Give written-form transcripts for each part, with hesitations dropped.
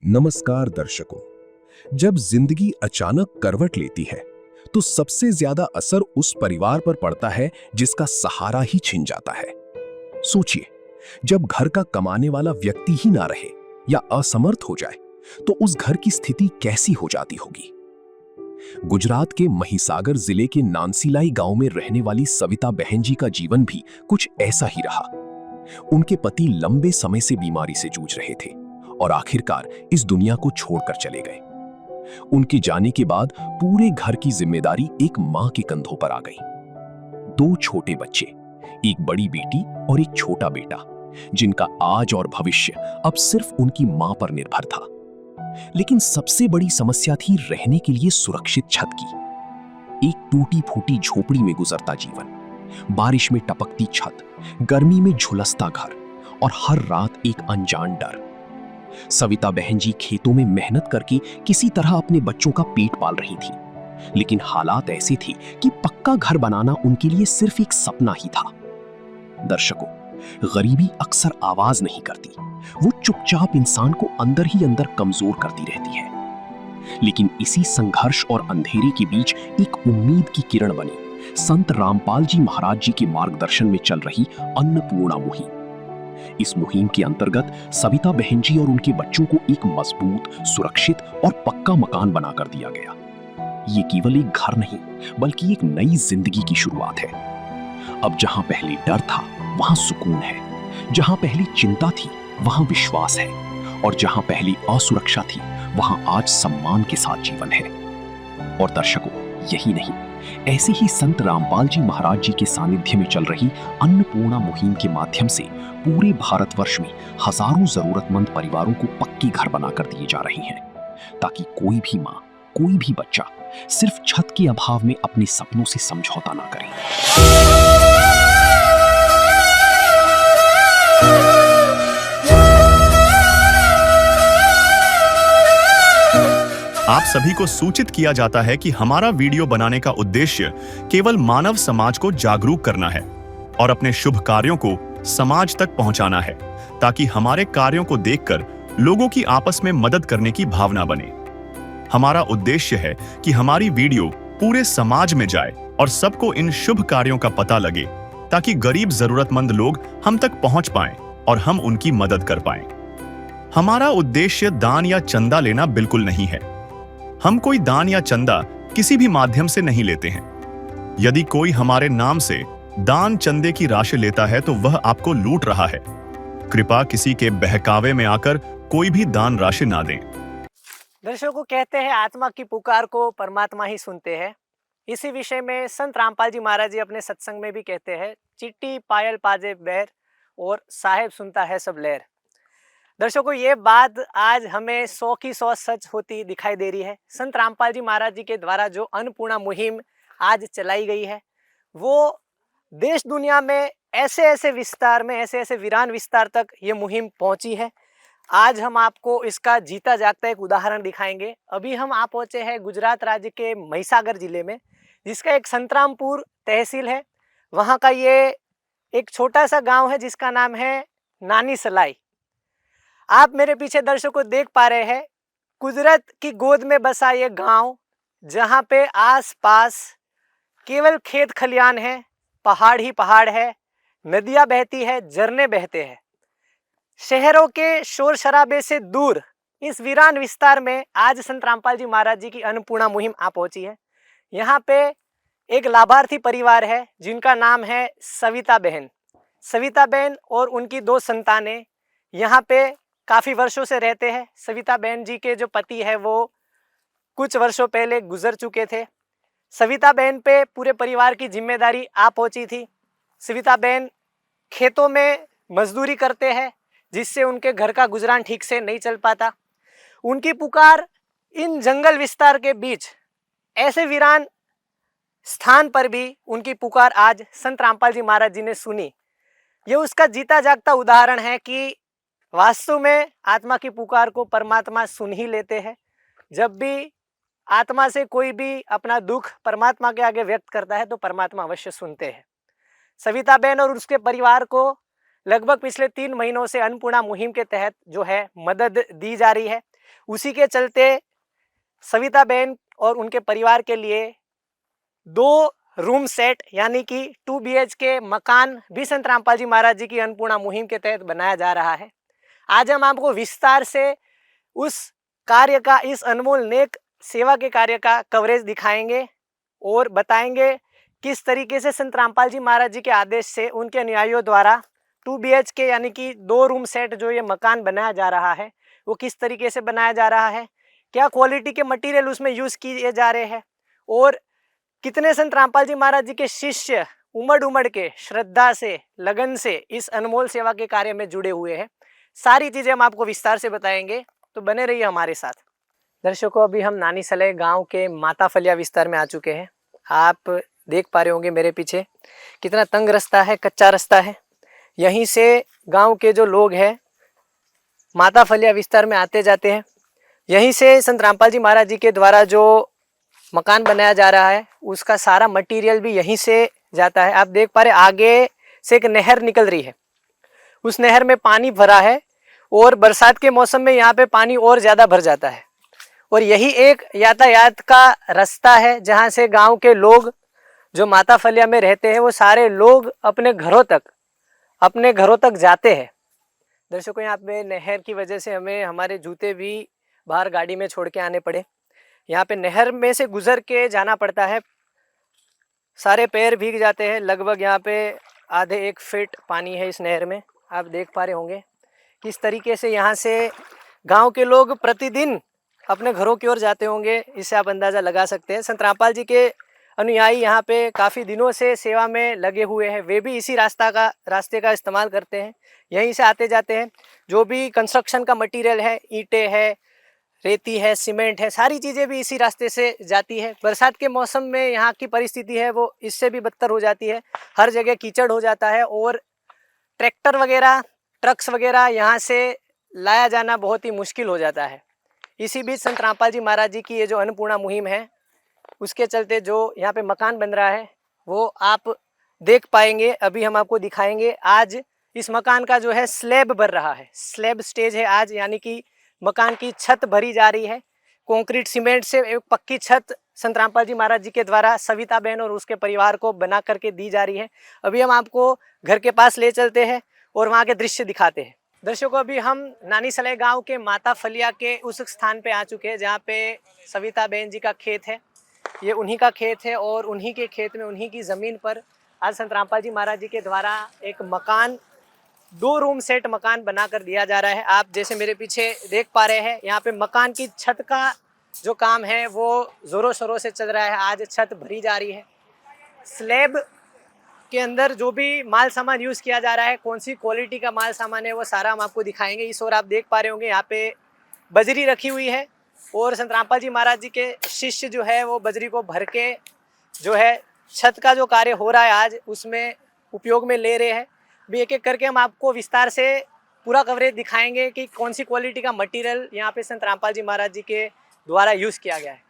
नमस्कार दर्शकों। जब जिंदगी अचानक करवट लेती है तो सबसे ज्यादा असर उस परिवार पर पड़ता है जिसका सहारा ही छिन जाता है। सोचिए, जब घर का कमाने वाला व्यक्ति ही ना रहे या असमर्थ हो जाए तो उस घर की स्थिति कैसी हो जाती होगी। गुजरात के महिसागर जिले के नानसीलाई गांव में रहने वाली सविता बहन जी का जीवन भी कुछ ऐसा ही रहा। उनके पति लंबे समय से बीमारी से जूझ रहे थे और आखिरकार इस दुनिया को छोड़कर चले गए। उनके जाने के बाद पूरे घर की जिम्मेदारी एक मां के कंधों पर आ गई। दो छोटे बच्चे, एक बड़ी बेटी और एक छोटा बेटा, जिनका आज और भविष्य अब सिर्फ उनकी मां पर निर्भर था। लेकिन सबसे बड़ी समस्या थी रहने के लिए सुरक्षित छत की। एक टूटी फूटी झोपड़ी में गुजरता जीवन, बारिश में टपकती छत, गर्मी में झुलसता घर और हर रात एक अनजान डर। सविता बहन जी खेतों में मेहनत करके किसी तरह अपने बच्चों का पेट पाल रही थी, लेकिन हालात ऐसे थे कि पक्का घर बनाना उनके लिए सिर्फ एक सपना ही था। दर्शकों, गरीबी अक्सर आवाज नहीं करती, वो चुपचाप इंसान को अंदर ही अंदर कमजोर करती रहती है। लेकिन इसी संघर्ष और अंधेरे के बीच एक उम्मीद की किरण बनी संत रामपाल जी महाराज जी के मार्गदर्शन में चल रही अन्नपूर्णा मुहिम। इस मुहिम के अंतर्गत सविता बहन जी और उनके बच्चों को एक मजबूत, सुरक्षित और पक्का मकान बनाकर दिया गया। ये केवल एक घर नहीं, बल्कि एक नई जिंदगी की शुरुआत है। अब जहां पहले डर था, वहां सुकून है। जहां पहले चिंता थी, वहां विश्वास है। और जहां पहले असुरक्षा थी, वहां आज सम्मान के साथ जीवन है। और दर्शकों, यही नहीं, ऐसे ही संत रामपाल जी महाराज जी के सानिध्य में चल रही अन्नपूर्णा मुहिम के माध्यम से पूरे भारतवर्ष में हजारों जरूरतमंद परिवारों को पक्के घर बनाकर दिए जा रहे हैं, ताकि कोई भी मां, कोई भी बच्चा सिर्फ छत के अभाव में अपने सपनों से समझौता ना करे। आप सभी को सूचित किया जाता है कि हमारा वीडियो बनाने का उद्देश्य केवल मानव समाज को जागरूक करना है और अपने शुभ कार्यों को समाज तक पहुंचाना है, ताकि हमारे कार्यों को देखकर लोगों की आपस में मदद करने की भावना बने। हमारा उद्देश्य है कि हमारी वीडियो पूरे समाज में जाए और सबको इन शुभ कार्यों का पता लगे, ताकि गरीब जरूरतमंद लोग हम तक पहुंच पाएं और हम उनकी मदद कर पाएं। हमारा उद्देश्य दान या चंदा लेना बिल्कुल नहीं है। हम कोई दान या चंदा किसी भी माध्यम से नहीं लेते हैं। यदि कोई हमारे नाम से दान चंदे की राशि लेता है तो वह आपको लूट रहा है। कृपया किसी के बहकावे में आकर कोई भी दान राशि ना दें। दर्शकों, कहते हैं आत्मा की पुकार को परमात्मा ही सुनते हैं। इसी विषय में संत रामपाल जी महाराज जी अपने सत्संग में भी कहते हैं, चिट्टी पायल पाजे बैर और साहेब सुनता है सब लहर। दर्शकों, ये बात आज हमें 100 की 100 सच होती दिखाई दे रही है। संत रामपाल जी महाराज जी के द्वारा जो अन्नपूर्णा मुहिम आज चलाई गई है, वो देश दुनिया में ऐसे ऐसे विस्तार में, ऐसे ऐसे वीरान विस्तार तक ये मुहिम पहुंची है। आज हम आपको इसका जीता जागता एक उदाहरण दिखाएंगे। अभी हम आ पहुंचे हैं गुजरात राज्य के महिसागर जिले में, जिसका एक संतरामपुर तहसील है। वहाँ का ये एक छोटा सा गांव है जिसका नाम है नानी सलाई। आप मेरे पीछे दर्शकों देख पा रहे हैं, कुदरत की गोद में बसा ये गांव, जहां पे आस पास केवल खेत खलियान है, पहाड़ ही पहाड़ है, नदियां बहती है, झरने बहते हैं। शहरों के शोर शराबे से दूर इस वीरान विस्तार में आज संत रामपाल जी महाराज जी की अन्नपूर्णा मुहिम आ पहुंची है। यहाँ पे एक लाभार्थी परिवार है जिनका नाम है सविता बहन। सविता बहन और उनकी 2 संतानें यहाँ पे काफ़ी वर्षों से रहते हैं। सविता बहन जी के जो पति है वो कुछ वर्षों पहले गुजर चुके थे। सविता बहन पे पूरे परिवार की जिम्मेदारी आ पहुंची थी। सविता बहन खेतों में मजदूरी करते हैं, जिससे उनके घर का गुजरान ठीक से नहीं चल पाता। उनकी पुकार इन जंगल विस्तार के बीच, ऐसे वीरान स्थान पर भी उनकी पुकार आज संत रामपाल जी महाराज जी ने सुनी। ये उसका जीता जागता उदाहरण है कि वास्तव में आत्मा की पुकार को परमात्मा सुन ही लेते हैं। जब भी आत्मा से कोई भी अपना दुख परमात्मा के आगे व्यक्त करता है तो परमात्मा अवश्य सुनते हैं। सविता बहन और उसके परिवार को लगभग पिछले 3 महीनों से अन्नपूर्णा मुहिम के तहत जो है मदद दी जा रही है। उसी के चलते सविता बहन और उनके परिवार के लिए 2 रूम सेट यानी कि 2 BHK मकान भी संत रामपाल जी महाराज जी की अन्नपूर्णा मुहिम के तहत बनाया जा रहा है। आज हम आपको विस्तार से उस कार्य का, इस अनमोल नेक सेवा के कार्य का कवरेज दिखाएंगे और बताएंगे किस तरीके से संत रामपाल जी महाराज जी के आदेश से उनके अनुयायियों द्वारा 2 BHK यानी कि 2 रूम सेट जो ये मकान बनाया जा रहा है वो किस तरीके से बनाया जा रहा है, क्या क्वालिटी के मटेरियल उसमें यूज़ किए जा रहे हैं और कितने संत रामपाल जी महाराज जी के शिष्य उमड़ उमड़ के श्रद्धा से, लगन से इस अनमोल सेवा के कार्य में जुड़े हुए हैं। सारी चीज़ें हम आपको विस्तार से बताएंगे, तो बने रहिए हमारे साथ। दर्शकों, अभी हम नानी सले गांव के माता फलिया विस्तार में आ चुके हैं। आप देख पा रहे होंगे मेरे पीछे कितना तंग रास्ता है, कच्चा रास्ता है। यहीं से गांव के जो लोग हैं माता फलिया विस्तार में आते जाते हैं। यहीं से संत रामपाल जी महाराज जी के द्वारा जो मकान बनाया जा रहा है उसका सारा मटेरियल भी यहीं से जाता है। आप देख पा रहे आगे से एक नहर निकल रही है, उस नहर में पानी भरा है और बरसात के मौसम में यहाँ पे पानी और ज़्यादा भर जाता है। और यही एक यातायात का रास्ता है जहाँ से गांव के लोग जो माता फलिया में रहते हैं वो सारे लोग अपने घरों तक जाते हैं। दर्शकों, यहाँ पे नहर की वजह से हमें हमारे जूते भी बाहर गाड़ी में छोड़ के आने पड़े। यहाँ पे नहर में से गुजर के जाना पड़ता है, सारे पैर भीग जाते हैं। लगभग यहाँ पे आधे 1 फीट पानी है इस नहर में। आप देख पा रहे होंगे किस तरीके से यहाँ से गांव के लोग प्रतिदिन अपने घरों की ओर जाते होंगे, इससे आप अंदाज़ा लगा सकते हैं। संत रामपाल जी के अनुयायी यहाँ पे काफ़ी दिनों से सेवा में लगे हुए हैं, वे भी इसी रास्ते का इस्तेमाल करते हैं, यहीं से आते जाते हैं। जो भी कंस्ट्रक्शन का मटेरियल है, ईंटें है, रेती है, सीमेंट है, सारी चीज़ें भी इसी रास्ते से जाती है। बरसात के मौसम में यहाँ की परिस्थिति है वो इससे भी बदतर हो जाती है, हर जगह कीचड़ हो जाता है और ट्रैक्टर वगैरह, ट्रक्स वगैरह यहाँ से लाया जाना बहुत ही मुश्किल हो जाता है। इसी बीच संत रामपाल जी महाराज जी की ये जो अन्नपूर्णा मुहिम है उसके चलते जो यहाँ पे मकान बन रहा है वो आप देख पाएंगे। अभी हम आपको दिखाएंगे। आज इस मकान का जो है स्लैब बन रहा है, स्लैब स्टेज है आज, यानी कि मकान की छत भरी जा रही है। कंक्रीट सीमेंट से एक पक्की छत संत रामपाल जी महाराज जी के द्वारा सविता बहन और उसके परिवार को बना करके दी जा रही है। अभी हम आपको घर के पास ले चलते हैं और वहाँ के दृश्य दिखाते हैं। दर्शकों, अभी हम नानी सले गांव के माता फलिया के उस स्थान पे आ चुके हैं जहाँ पे सविता बहन जी का खेत है। ये उन्हीं का खेत है और उन्हीं के खेत में, उन्हीं की ज़मीन पर आज संत रामपाल जी महाराज जी के द्वारा एक मकान, 2 रूम सेट मकान बनाकर दिया जा रहा है। आप जैसे मेरे पीछे देख पा रहे हैं यहाँ पे मकान की छत का जो काम है वो ज़ोरों शोरों से चल रहा है। आज छत भरी जा रही है। स्लैब के अंदर जो भी माल सामान यूज़ किया जा रहा है, कौन सी क्वालिटी का माल सामान है, वो सारा हम आपको दिखाएंगे। इस ओर आप देख पा रहे होंगे यहाँ पे बजरी रखी हुई है और संत रामपाल जी महाराज जी के शिष्य जो है वो बजरी को भर के जो है छत का जो कार्य हो रहा है आज उसमें उपयोग में ले रहे हैं। भी एक एक करके हम आपको विस्तार से पूरा कवरेज दिखाएंगे कि कौन सी क्वालिटी का मटेरियल यहाँ पे संत रामपाल जी महाराज जी के द्वारा यूज़ किया गया है।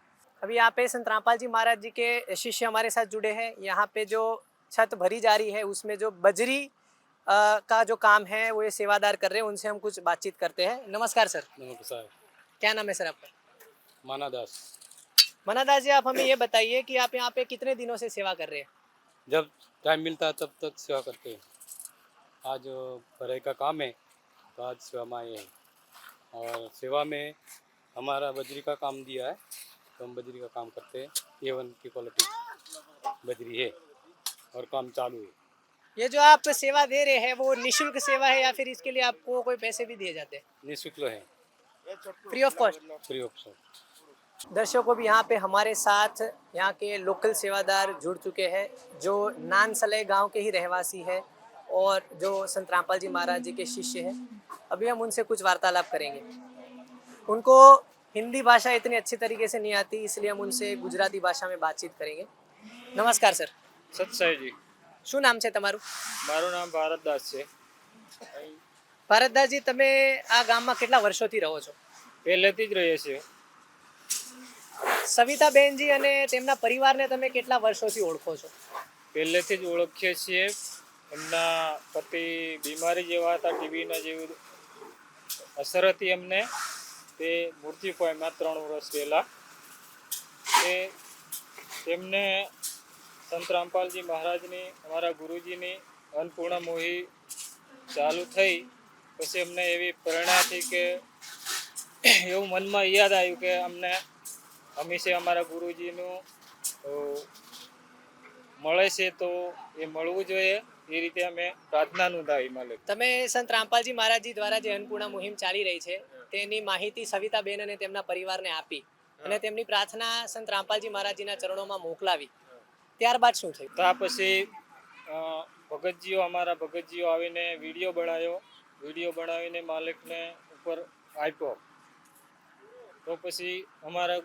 अभी यहाँ पे संत रामपाल जी महाराज जी के शिष्य हमारे साथ जुड़े हैं। यहाँ पे जो छत भरी जा रही है उसमें जो बजरी का जो काम है वो ये सेवादार कर रहे हैं, उनसे हम कुछ बातचीत करते हैं। नमस्कार सर। नमस्कार। क्या नाम है सर आपका? मानादास। मनादास जी, आप हमें ये बताइए कि आप यहाँ पे कितने दिनों से सेवा कर रहे हैं? जब टाइम मिलता है तब तक सेवा करते हैं। आज भराई का काम है तो आज सेवा में आए हैं और सेवा में हमारा बजरी का काम दिया है तो हम बजरी का काम करते हैं। A1 की क्वालिटी बजरी है और काम चालू है। ये जो आप सेवा दे रहे हैं वो निःशुल्क सेवा है या फिर इसके लिए आपको कोई पैसे भी दिए जाते हैं? निःशुल्क है, free of cost. Free of cost. दर्शकों, भी यहाँ पे हमारे साथ यहाँ के लोकल सेवादार जुड़ चुके हैं जो नानसले गांव के ही रहवासी है और जो संत रामपाल जी महाराज जी के शिष्य हैं। अभी हम उनसे कुछ वार्तालाप करेंगे। उनको हिंदी भाषा इतनी अच्छी तरीके से नहीं आती, इसलिए हम उनसे गुजराती भाषा में बातचीत करेंगे। नमस्कार सर। સત્સાઈજી, શું નામ છે તમારું? મારું નામ ભારતદાસ છે. ભારતદાસજી, તમે આ ગામમાં કેટલા વર્ષોથી રહો છો? પહેલેથી જ રહીએ છીએ. સવિતાબેનજી અને તેમના પરિવારને તમે કેટલા વર્ષોથી ઓળખો છો? પહેલેથી જ ઓળખીએ છીએ. એમના પતિ બીમારી જેવા હતા, ટીબીના જેવી અસર હતી એમને, તે મૃત્યુ પામ્યા 3 વર્ષ પહેલાં. તે તેમને સંત રામપાલજી મહારાજની, અમારા ગુરુજીની અન્નપૂર્ણા મોહી ચાલુ થઈ પછી અમને એવી પ્રેરણા થઈ કે એવું મનમાં યાદ આવ્યું કે અમને હંમેશા અમારા ગુરુજીનું મળે છે તો એ મળવું જોઈએ, એ રીતે અમે પ્રાર્થના નોંધાવી માલિક. તમે સંત રામપાલજી મહારાજજી દ્વારા જે અન્નપૂર્ણા મુહિમ ચાલી રહી છે તેની માહિતી સવિતાબેન અને તેમના પરિવારને આપી અને તેમની પ્રાર્થના સંત રામપાલજી મહારાજજીના ચરણોમાં મોકલાવી. ત્યારબાદ શું થયું? ત્યાર પછી ભગતજીઓ, અમારા ભગતજીઓ આવીને વિડીયો બનાવ્યો. વિડીયો બનાવીને માલિકને ઉપર આપ્યો. તો પછી અમારા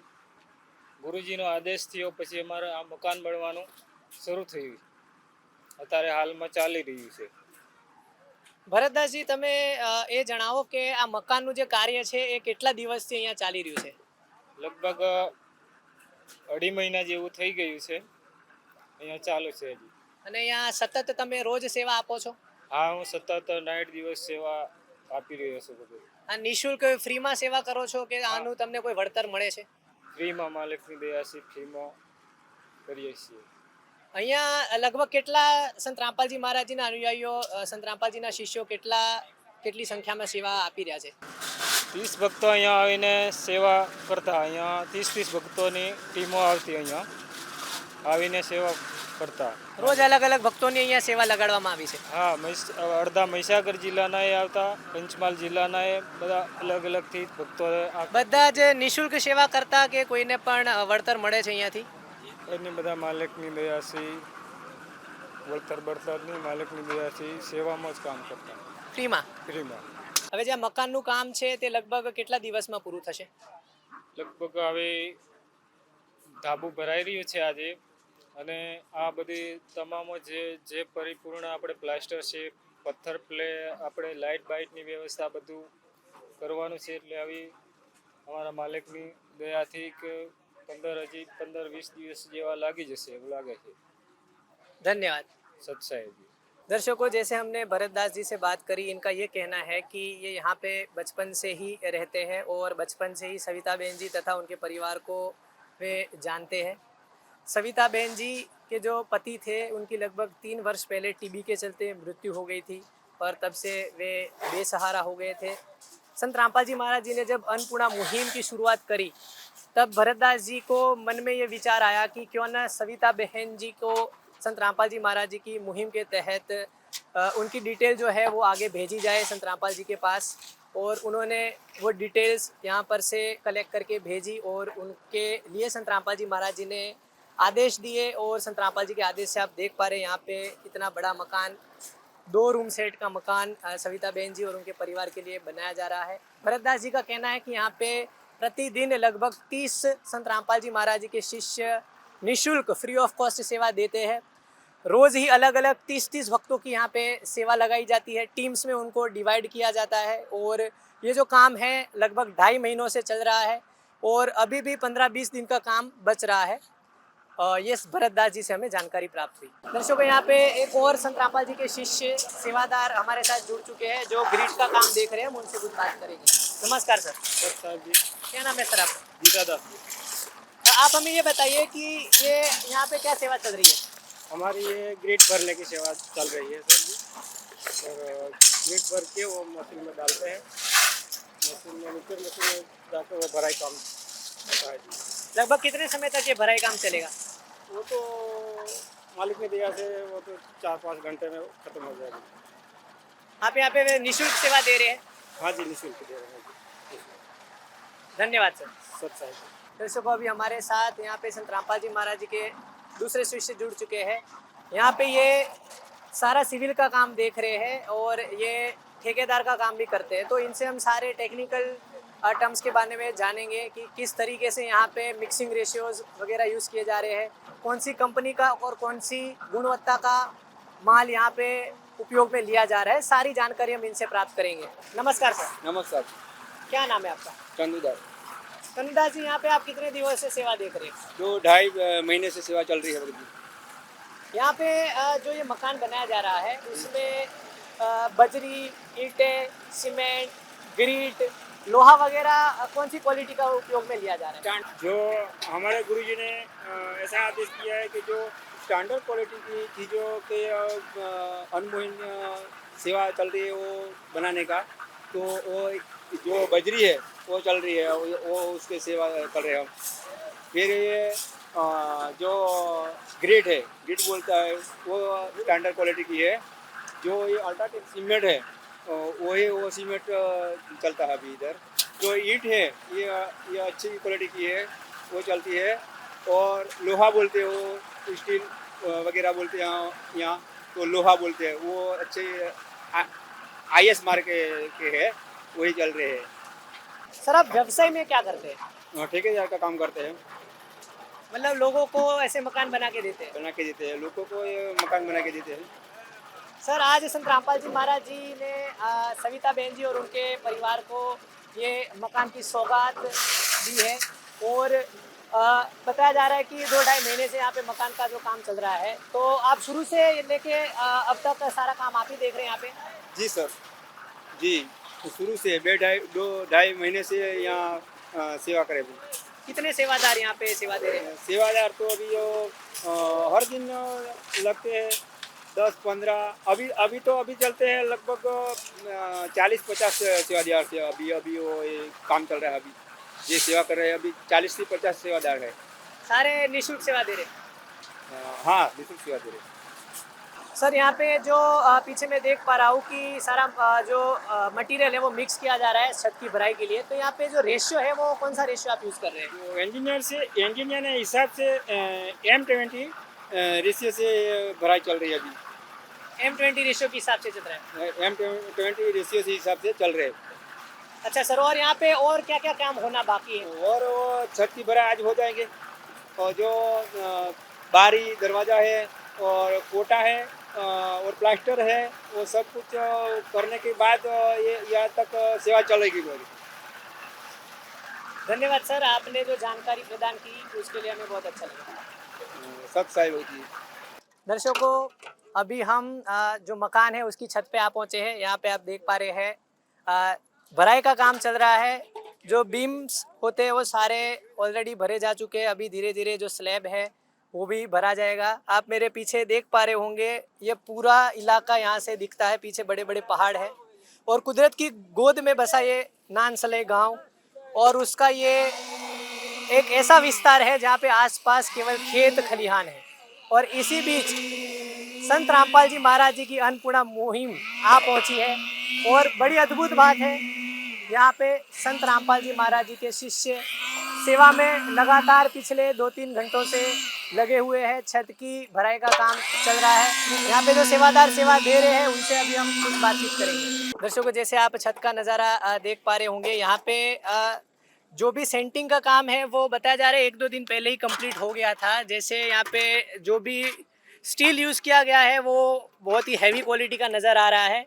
ગુરુજીનો આદેશ થયો. પછી અમારે આ મકાન બનવાનું શરૂ થયું. અત્યારે હાલમાં ચાલી રહ્યું છે. ભરતદાસજી, તમે એ જણાવો કે આ મકાનનું જે કાર્ય છે એ કેટલા દિવસથી અહીંયા ચાલી રહ્યું છે? લગભગ 2.5 મહિના જેવું થઈ ગયું છે. અહીંયા ચાલુ છે હજી. અને અહીંયા સતત તમે રોજ સેવા આપો છો? હા, હું સતત નાઇટ દિવસ સેવા આપી રહ્યો છું. બધું આ નિઃશુલ્ક ફ્રીમાં સેવા કરો છો કે આનું તમને કોઈ વળતર મળે છે? ફ્રીમાં માલિકની દયાથી ફ્રીમાં કરીએ છીએ. અહીંયા લગભગ કેટલા સંત રામપાલજી મહારાજજીના અનુયાયીઓ, સંત રામપાલજીના શિષ્યો કેટલી સંખ્યામાં સેવા આપી રહ્યા છે? 30 ભક્તો અહીંયા આવીને સેવા કરતા. અહીંયા 30 ભક્તોની ટીમો આવતી, અહીંયા આવીને સેવા કરતા. રોજ અલગ અલગ ભક્તોની અહીંયા સેવા લગાડવામાં આવી છે? હા, અડધા મહીસાગર જિલ્લાના એ આવતા, પંચમહાલ જિલ્લાના એ બધા અલગ અલગથી ભક્તો. બધા જ નિઃશુલ્ક સેવા કરતા કે કોઈને પણ વળતર મળે છે અહીંયાથી? એની બધા માલિકની દયાથી વળતર બળતરની, માલિકની દયાથી સેવામાં જ કામ કરતા. ફ્રીમાં? ફ્રીમાં. હવે જે આ મકાનનું કામ છે તે લગભગ કેટલા દિવસમાં પૂરું થશે? લગભગ હવે ધાબુ ભરાઈ રહ્યું છે આજે. અને આ બધી તમામ જે પરિપૂર્ણ આપણે પ્લાસ્ટર છે, પથ્થર પ્લે, આપણે લાઇટ બાઇટની વ્યવસ્થા બધું કરવાનું છે. એટલે આવી અમારા માલિકની દયાથી કે 15-20 દિવસ જેવા લાગી જશે એવું લાગે છે. धन्यवाद सत्साई जी. दर्शकों, जैसे हमने भरतदास जी से बात करी, इनका ये कहना है कि ये यहाँ पे बचपन से ही रहते हैं और बचपन से ही सविताबेन जी तथा उनके परिवार को वे जानते हैं. सविताबेन जी के जो पति थे उनकी लगभग 3 वर्ष पहले टीबी के चलते मृत्यु हो गई थी और तब से वे बेसहारा हो गए थे. संत रामपाल जी महाराज जी ने जब अन्नपूर्णा मुहिम की शुरुआत करी तब भरतदास जी को मन में ये विचार आया कि क्यों न सविता बहन जी को संत रामपाल जी महाराज जी की मुहिम के तहत उनकी डिटेल जो है वो आगे भेजी जाए संत रामपाल जी के पास. और उन्होंने वो डिटेल्स यहाँ पर से कलेक्ट करके भेजी और उनके लिए संत रामपाल जी महाराज जी ने आदेश दिए. और संत रामपाल जी के आदेश से आप देख पा रहे हैं यहाँ पे इतना बड़ा मकान, 2 रूम सेट का मकान सविताबेन जी और उनके परिवार के लिए बनाया जा रहा है. भरतदास जी का कहना है कि यहाँ पे प्रतिदिन लगभग 30 संत रामपाल जी महाराज जी के शिष्य निःशुल्क फ्री ऑफ कॉस्ट सेवा देते हैं. रोज़ ही अलग अलग 30 भक्तों की यहाँ पे सेवा लगाई जाती है. टीम्स में उनको डिवाइड किया जाता है और ये जो काम है लगभग 2.5 महीनों से चल रहा है और अभी भी 15-20 दिन का काम बच रहा है. ये भरतदास जी से हमें जानकारी प्राप्त हुई. दर्शकों, यहाँ पे एक और संत रामपाल जी के शिष्य सेवादार हमारे साथ जुड़ चुके हैं जो ग्रिड का काम देख रहे हैं. हम उनसे कुछ बात करेंगे. नमस्कार सर. साहब जी. क्या नाम है सर आपका? गीतादास जी. आप हमें ये बताइए कि ये यहाँ पे क्या सेवा चल रही है? हमारी ये ग्रिड भरने की सेवा चल रही है सर जी. और ग्रिड भर के वो मशीन में डालते हैं. मशीन में जाकर वो भराई काम होता है जी. लगभग कितने समय तक ये भराई काम चलेगा? वो तो मालिक की दया से वो तो 4-5 घंटे में खत्म हो जाएगा. आप यहाँ पे निःशुल्क सेवा दे रहे हैं? हाँ जी, निःशुल्क दे रहे हैं जी. धन्यवाद सर. सत्साई. दर्शकों, अभी हमारे साथ यहाँ पे संत रामपाल जी महाराज जी के दूसरे शिष्य जुड़ चुके हैं. यहाँ पे ये सारा सिविल का काम देख रहे हैं और ये ठेकेदार का काम भी करते हैं. तो इनसे हम सारे टेक्निकल टर्म्स के बारे में जानेंगे कि किस तरीके से यहाँ पे मिक्सिंग रेशियोज वगैरह यूज़ किए जा रहे हैं, कौन सी कंपनी का और कौन सी गुणवत्ता का माल यहाँ पे उपयोग में लिया जा रहा है. सारी जानकारी हम इनसे प्राप्त करेंगे. नमस्कार सर. नमस्कार. क्या नाम है आपका? कंदूदास. कनुदास जी, यहाँ पे आप कितने दिनों से सेवा देख रहे हैं? 2-2.5 महीने से सेवा चल रही है जी. यहाँ पे जो ये मकान बनाया जा रहा है उसमें बजरी, ईंटें, सीमेंट, ग्रीट लोहा वगैरह कौन सी क्वालिटी का उपयोग में लिया जा रहा है? जो हमारे गुरुजी ने ऐसा आदेश किया है कि जो स्टैंडर्ड क्वालिटी की चीज़ों के अनमोल सेवा चल रही है वो बनाने का, तो वो जो बजरी है वो चल रही है, वो उसके सेवा कर रहे हैं हम। फिर ये जो ग्रेड है, ग्रेड बोलता है, वो स्टैंडर्ड क्वालिटी की है। जो ये अल्ट्राटेक सीमेंट है वो सीमेंट चलता है अभी इधर। जो ईंट है ये अच्छी क्वालिटी की है, वो चलती है। और लोहा बोलते हो, स्टील वगैरह बोलते हैं यहाँ, तो लोहा बोलते हैं, वो अच्छे IS मार्क के है, वही चल रहे हैं। सर आप व्यवसाय में क्या करते हैं? ठेकेदार का काम करते हैं, मतलब लोगों को ऐसे मकान बना के देते हैं? बना के देते हैं, लोगों को ये मकान बना के देते हैं। सर आज संत रामपाल जी महाराज जी ने सविता बहन जी और उनके परिवार को ये मकान की सौगात दी है और बताया जा रहा है कि 2-2.5 महीने से यहाँ पे मकान का जो काम चल रहा है, तो आप शुरू से लेके अब तक सारा काम आप ही देख रहे हैं यहाँ पे? जी सर, जी शुरू से 2-2.5 महीने से यहाँ सेवा करे हुए। कितने सेवादार यहाँ पे सेवा दे रहे हैं? सेवादार तो अभी हर दिन लगते हैं 10-15, अभी तो चलते हैं लगभग 40-50 सेवादार से अभी वो ये काम चल रहा है। अभी ये सेवा कर रहे हैं, अभी 40 से 50 सेवादार है। सारे निःशुल्क सेवा दे रहे हैं? हाँ, निःशुल्क सेवा दे रहे हैं। सर यहाँ पे जो पीछे मैं देख पा रहा हूँ कि सारा जो मटेरियल है वो मिक्स किया जा रहा है छत की भराई के लिए, तो यहाँ पे जो रेशियो है वो कौन सा रेशियो आप यूज़ कर रहे हैं? तो इंजीनियर ने हिसाब से M20 रेशियो से भराई चल रही है अभी। M20 रेशियो के हिसाब से चल रहा है? M20 रेशियो से हिसाब से चल रहे हैं। अच्छा सर, और यहाँ पे और क्या क्या काम होना बाकी है? और वो छत की भराई आज हो जाएंगे, और जो बारी दरवाज़ा है और कोटा है और प्लास्टर है, वो सब कुछ करने के बाद ये यहाँ तक सेवा चलेगी पूरी। धन्यवाद सर, आपने जो जानकारी प्रदान की उसके लिए हमें बहुत अच्छा लगा। सब सही होगी। दर्शकों, अभी हम जो मकान है उसकी छत पे आ पहुँचे हैं। यहाँ पे आप देख पा रहे हैं भराई का काम चल रहा है। जो बीम्स होते हैं वो सारे ऑलरेडी भरे जा चुके हैं। अभी धीरे धीरे जो स्लैब है वो भी भरा जाएगा। आप मेरे पीछे देख पा रहे होंगे, ये पूरा इलाका यहाँ से दिखता है, पीछे बड़े बड़े पहाड़ है और कुदरत की गोद में बसा ये नानसले गांव, और उसका ये एक ऐसा विस्तार है जहाँ पे आसपास केवल खेत खलिहान है। और इसी बीच संत रामपाल जी महाराज जी की अन्नपूर्णा मुहिम आ पहुँची है। और बड़ी अद्भुत बात है, यहाँ पे संत रामपाल जी महाराज जी के शिष्य सेवा में लगातार पिछले 2-3 घंटों से लगे हुए हैं। छत की भराई का काम चल रहा है। यहाँ पे जो सेवादार सेवा दे रहे हैं उनसे अभी हम कुछ बातचीत करेंगे। दर्शकों, जैसे आप छत का नज़ारा देख पा रहे होंगे, यहाँ पे जो भी सेंटिंग का काम है वो बताया जा रहा है 1-2 दिन पहले ही कंप्लीट हो गया था। जैसे यहाँ पे जो भी स्टील यूज़ किया गया है वो बहुत ही हैवी क्वालिटी का नज़र आ रहा है।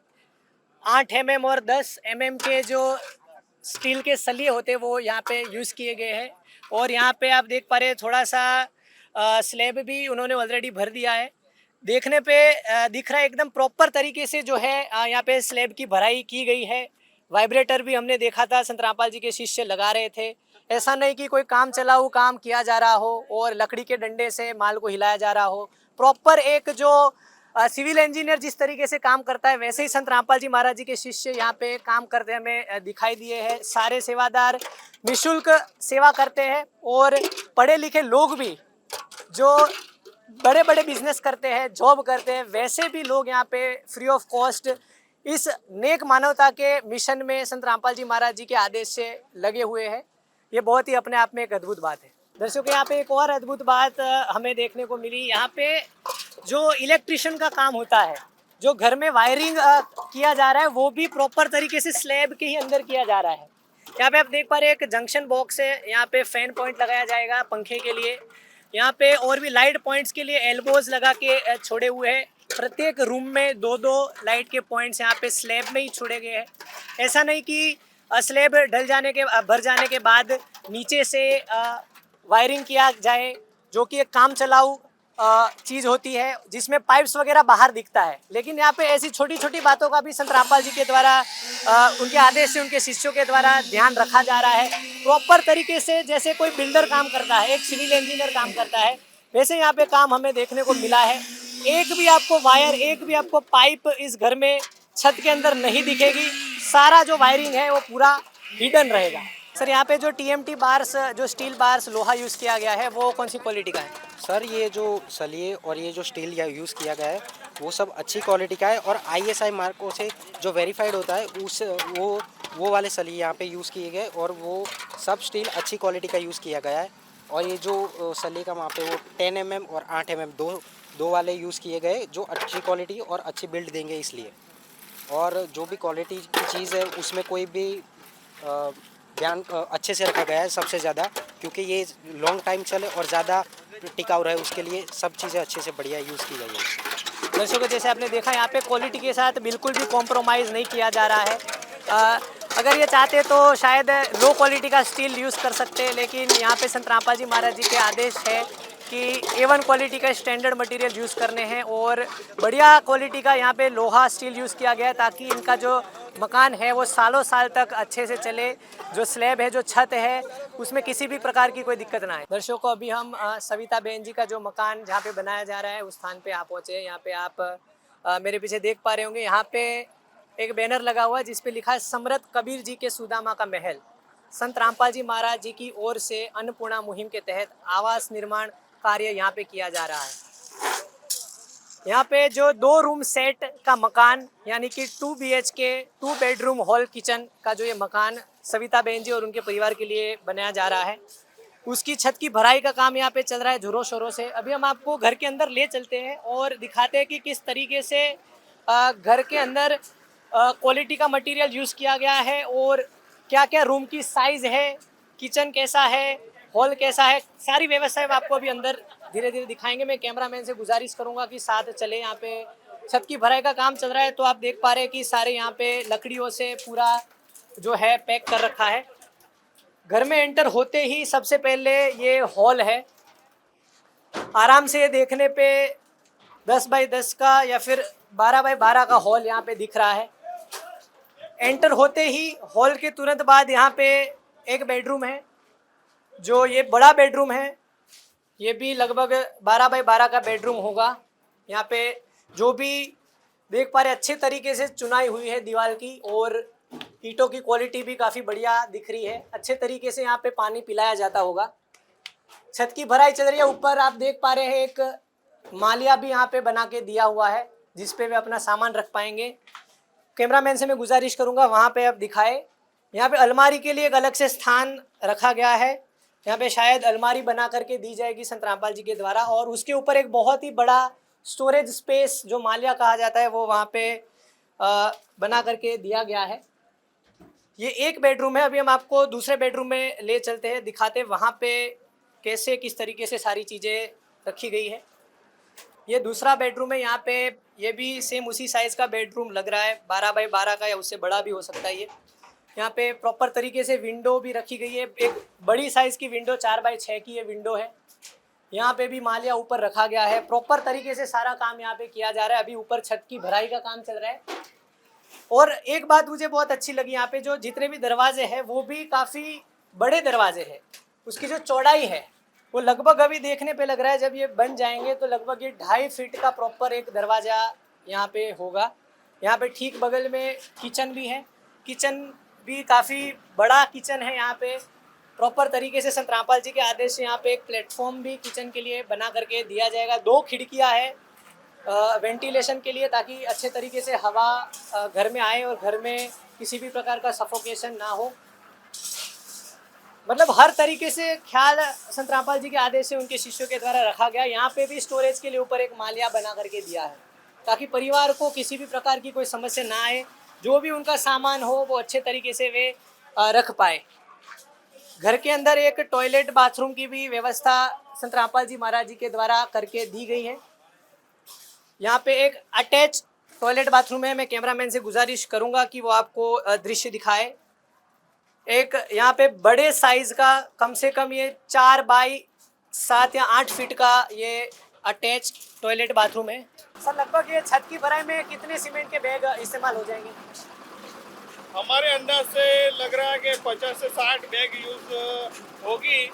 8 mm और 10 mm के जो स्टील के सलिए होते हैं वो यहाँ पे यूज़ किए गए हैं। और यहाँ पे आप देख पा रहे हैं थोड़ा सा स्लैब भी उन्होंने ऑलरेडी भर दिया है। देखने पे दिख रहा है एकदम प्रॉपर तरीके से जो है यहाँ पे स्लैब की भराई की गई है। वाइब्रेटर भी हमने देखा था, संत रामपाल जी के शिष्य लगा रहे थे। ऐसा नहीं कि कोई काम चलाऊ काम किया जा रहा हो और लकड़ी के डंडे से माल को हिलाया जा रहा हो। प्रॉपर एक जो सिविल इंजीनियर जिस तरीके से काम करता है वैसे ही संत रामपाल जी महाराज जी के शिष्य यहाँ पे काम करते हमें दिखाई दिए हैं। सारे सेवादार निःशुल्क सेवा करते हैं और पढ़े लिखे लोग भी जो बड़े बड़े बिजनेस करते हैं, जॉब करते हैं, वैसे भी लोग यहाँ पे फ्री ऑफ कॉस्ट इस नेक मानवता के मिशन में संत रामपाल जी महाराज जी के आदेश से लगे हुए हैं। ये बहुत ही अपने आप में एक अद्भुत बात है। दर्शकों, यहाँ पे एक और अद्भुत बात हमें देखने को मिली। यहाँ पे जो इलेक्ट्रिशियन का काम होता है, जो घर में वायरिंग किया जा रहा है, वो भी प्रॉपर तरीके से स्लैब के ही अंदर किया जा रहा है। यहाँ पे आप देख पा रहे हैं एक जंक्शन बॉक्स है, यहाँ पे फैन पॉइंट लगाया जाएगा पंखे के लिए। यहाँ पे और भी लाइट पॉइंट्स के लिए एल्बोज लगा के छोड़े हुए हैं। प्रत्येक रूम में 2-2 लाइट के पॉइंट्स यहाँ पे स्लैब में ही छोड़े गए हैं। ऐसा नहीं कि स्लैब भर जाने के बाद नीचे से वायरिंग किया जाए, जो कि एक काम चलाऊ चीज़ होती है जिसमें पाइप्स वगैरह बाहर दिखता है, लेकिन यहाँ पे ऐसी छोटी छोटी बातों का भी संत रामपाल जी के द्वारा उनके आदेश से उनके शिष्यों के द्वारा ध्यान रखा जा रहा है। प्रॉपर तरीके से जैसे कोई बिल्डर काम करता है, एक सिविल इंजीनियर काम करता है, वैसे यहाँ पे काम हमें देखने को मिला है। एक भी आपको वायर, एक भी आपको पाइप इस घर में छत के अंदर नहीं दिखेगी। सारा जो वायरिंग है वो पूरा हिडन रहेगा। सर यहाँ पे जो TMT बार्स, जो स्टील बार्स लोहा यूज़ किया गया है, वो कौन सी क्वालिटी का है? सर ये जो सलिए और ये जो स्टील या यूज़ किया गया है वो सब अच्छी क्वालिटी का है और ISI मार्कों से जो वेरीफाइड होता है उस वो वाले सलिए यहाँ पे यूज़ किए गए और वो सब स्टील अच्छी क्वालिटी का यूज़ किया गया है। और ये जो सलिए का वहाँ पे वो 10 mm और 8 mm दो वाले यूज़ किए गए जो अच्छी क्वालिटी और अच्छी बिल्ड देंगे इसलिए। और जो भी क्वालिटी की चीज़ है उसमें कोई भी ध्यान अच्छे से रखा गया है सबसे ज़्यादा, क्योंकि ये लॉन्ग टाइम चले और ज़्यादा टिकाऊ रहे उसके लिए सब चीज़ें अच्छे से बढ़िया यूज़ की गई है। दर्शकों जैसे आपने देखा यहाँ पे क्वालिटी के साथ बिल्कुल भी कॉम्प्रोमाइज़ नहीं किया जा रहा है। अगर ये चाहते तो शायद लो क्वालिटी का स्टील यूज़ कर सकते, लेकिन यहाँ पे संत रामपाल जी महाराज जी के आदेश है कि A1 क्वालिटी का स्टैंडर्ड मटेरियल यूज़ करने हैं और बढ़िया क्वालिटी का यहाँ पे लोहा स्टील यूज़ किया गया है ताकि इनका जो मकान है वो सालों साल तक अच्छे से चले। जो स्लैब है, जो छत है, उसमें किसी भी प्रकार की कोई दिक्कत ना आए। दर्शकों अभी हम सविता बहन जी का जो मकान जहाँ पे बनाया जा रहा है उस स्थान पे आप पहुँचे। यहाँ पे आप मेरे पीछे देख पा रहे होंगे, यहाँ पे एक बैनर लगा हुआ है जिस पे लिखा है समृद्ध कबीर जी के सुदामा का महल। संत रामपाल जी महाराज जी की ओर से अन्नपूर्णा मुहिम के तहत आवास निर्माण कार्य यहाँ पे किया जा रहा है। यहाँ पे जो 2 रूम सेट का मकान यानी कि 2 BHK 2 बेडरूम हॉल किचन का जो ये मकान सविता बहन जी और उनके परिवार के लिए बनाया जा रहा है, उसकी छत की भराई का काम यहाँ पे चल रहा है जोरों शोरों से। अभी हम आपको घर के अंदर ले चलते हैं और दिखाते हैं कि किस तरीके से घर के अंदर क्वालिटी का मटेरियल यूज़ किया गया है और क्या क्या रूम की साइज़ है, किचन कैसा है, हॉल कैसा है, सारी व्यवस्थाएं आपको अभी अंदर धीरे धीरे दिखाएंगे। मैं कैमरामैन से गुजारिश करूंगा कि साथ चले। यहाँ पे छत की भराई का काम चल रहा है तो आप देख पा रहे हैं कि सारे यहाँ पे लकड़ियों से पूरा जो है पैक कर रखा है। घर में एंटर होते ही सबसे पहले ये हॉल है। आराम से ये देखने पे 10 बाई 10 का या फिर 12 बाई 12 का हॉल यहाँ पे दिख रहा है। एंटर होते ही हॉल के तुरंत बाद यहाँ पे एक बेडरूम है, जो ये बड़ा बेडरूम है। ये भी लगभग 12 बाई 12 का बेडरूम होगा। यहाँ पे जो भी देख पा रहे अच्छे तरीके से चुनाई हुई है दीवार की और ईंटों की क्वालिटी भी काफ़ी बढ़िया दिख रही है। अच्छे तरीके से यहाँ पे पानी पिलाया जाता होगा। छत की भराई चल रही है। ऊपर आप देख पा रहे हैं एक मालिया भी यहाँ पे बना के दिया हुआ है जिस पे वे अपना सामान रख पाएंगे। कैमरामैन से मैं गुजारिश करूँगा वहाँ पे आप दिखाए। यहाँ पे अलमारी के लिए एक अलग से स्थान रखा गया है। यहाँ पे शायद अलमारी बना करके दी जाएगी संत रामपाल जी के द्वारा और उसके ऊपर एक बहुत ही बड़ा स्टोरेज स्पेस जो मालिया कहा जाता है वो वहाँ पे बना करके दिया गया है। ये एक बेडरूम है। अभी हम आपको दूसरे बेडरूम में ले चलते हैं, दिखाते हैं वहाँ पे कैसे किस तरीके से सारी चीज़ें रखी गई है। ये दूसरा बेडरूम है। यहाँ पे ये भी सेम उसी साइज़ का बेडरूम लग रहा है, 12 बाई 12 का या उससे बड़ा भी हो सकता है। ये यहाँ पे प्रॉपर तरीके से विंडो भी रखी गई है। एक बड़ी साइज़ की विंडो 4 बाई 6 की ये विंडो है। यहाँ पे भी मालिया ऊपर रखा गया है। प्रॉपर तरीके से सारा काम यहाँ पे किया जा रहा है। अभी ऊपर छत की भराई का काम चल रहा है। और एक बात मुझे बहुत अच्छी लगी, यहाँ पे जो जितने भी दरवाजे हैं वो भी काफ़ी बड़े दरवाजे हैं। उसकी जो चौड़ाई है वो लगभग अभी देखने पे लग रहा है जब ये बन जाएंगे तो लगभग ये 2.5 फीट का प्रॉपर एक दरवाज़ा यहाँ पे होगा। यहाँ पे ठीक बगल में किचन भी है। किचन भी काफ़ी बड़ा किचन है। यहाँ पे प्रॉपर तरीके से संत रामपाल जी के आदेश से यहाँ पे एक प्लेटफॉर्म भी किचन के लिए बना करके दिया जाएगा। 2 खिड़कियाँ है वेंटिलेशन के लिए ताकि अच्छे तरीके से हवा घर में आए और घर में किसी भी प्रकार का सफोकेशन ना हो। मतलब हर तरीके से ख्याल संत रामपाल जी के आदेश से उनके शिष्यों के द्वारा रखा गया। यहाँ पे भी स्टोरेज के लिए ऊपर एक मालिया बना करके दिया है ताकि परिवार को किसी भी प्रकार की कोई समस्या ना आए। जो भी उनका सामान हो वो अच्छे तरीके से वे रख पाए। घर के अंदर एक टॉयलेट बाथरूम की भी व्यवस्था संत रामपाल जी महाराज जी के द्वारा करके दी गई है। यहाँ पे एक अटैच टॉयलेट बाथरूम है। मैं कैमरामैन से गुजारिश करूँगा कि वो आपको दृश्य दिखाए। एक यहाँ पे बड़े साइज़ का कम से कम ये 4 बाई 7 या 8 फीट का ये अटैच टॉयलेट बाथरूम है। सर लगभग ये छत की भराई में कितने सीमेंट के बैग इस्तेमाल हो जाएंगे? हमारे अंदाज से लग रहा है कि 50 से 60 बैग यूज़ होगी,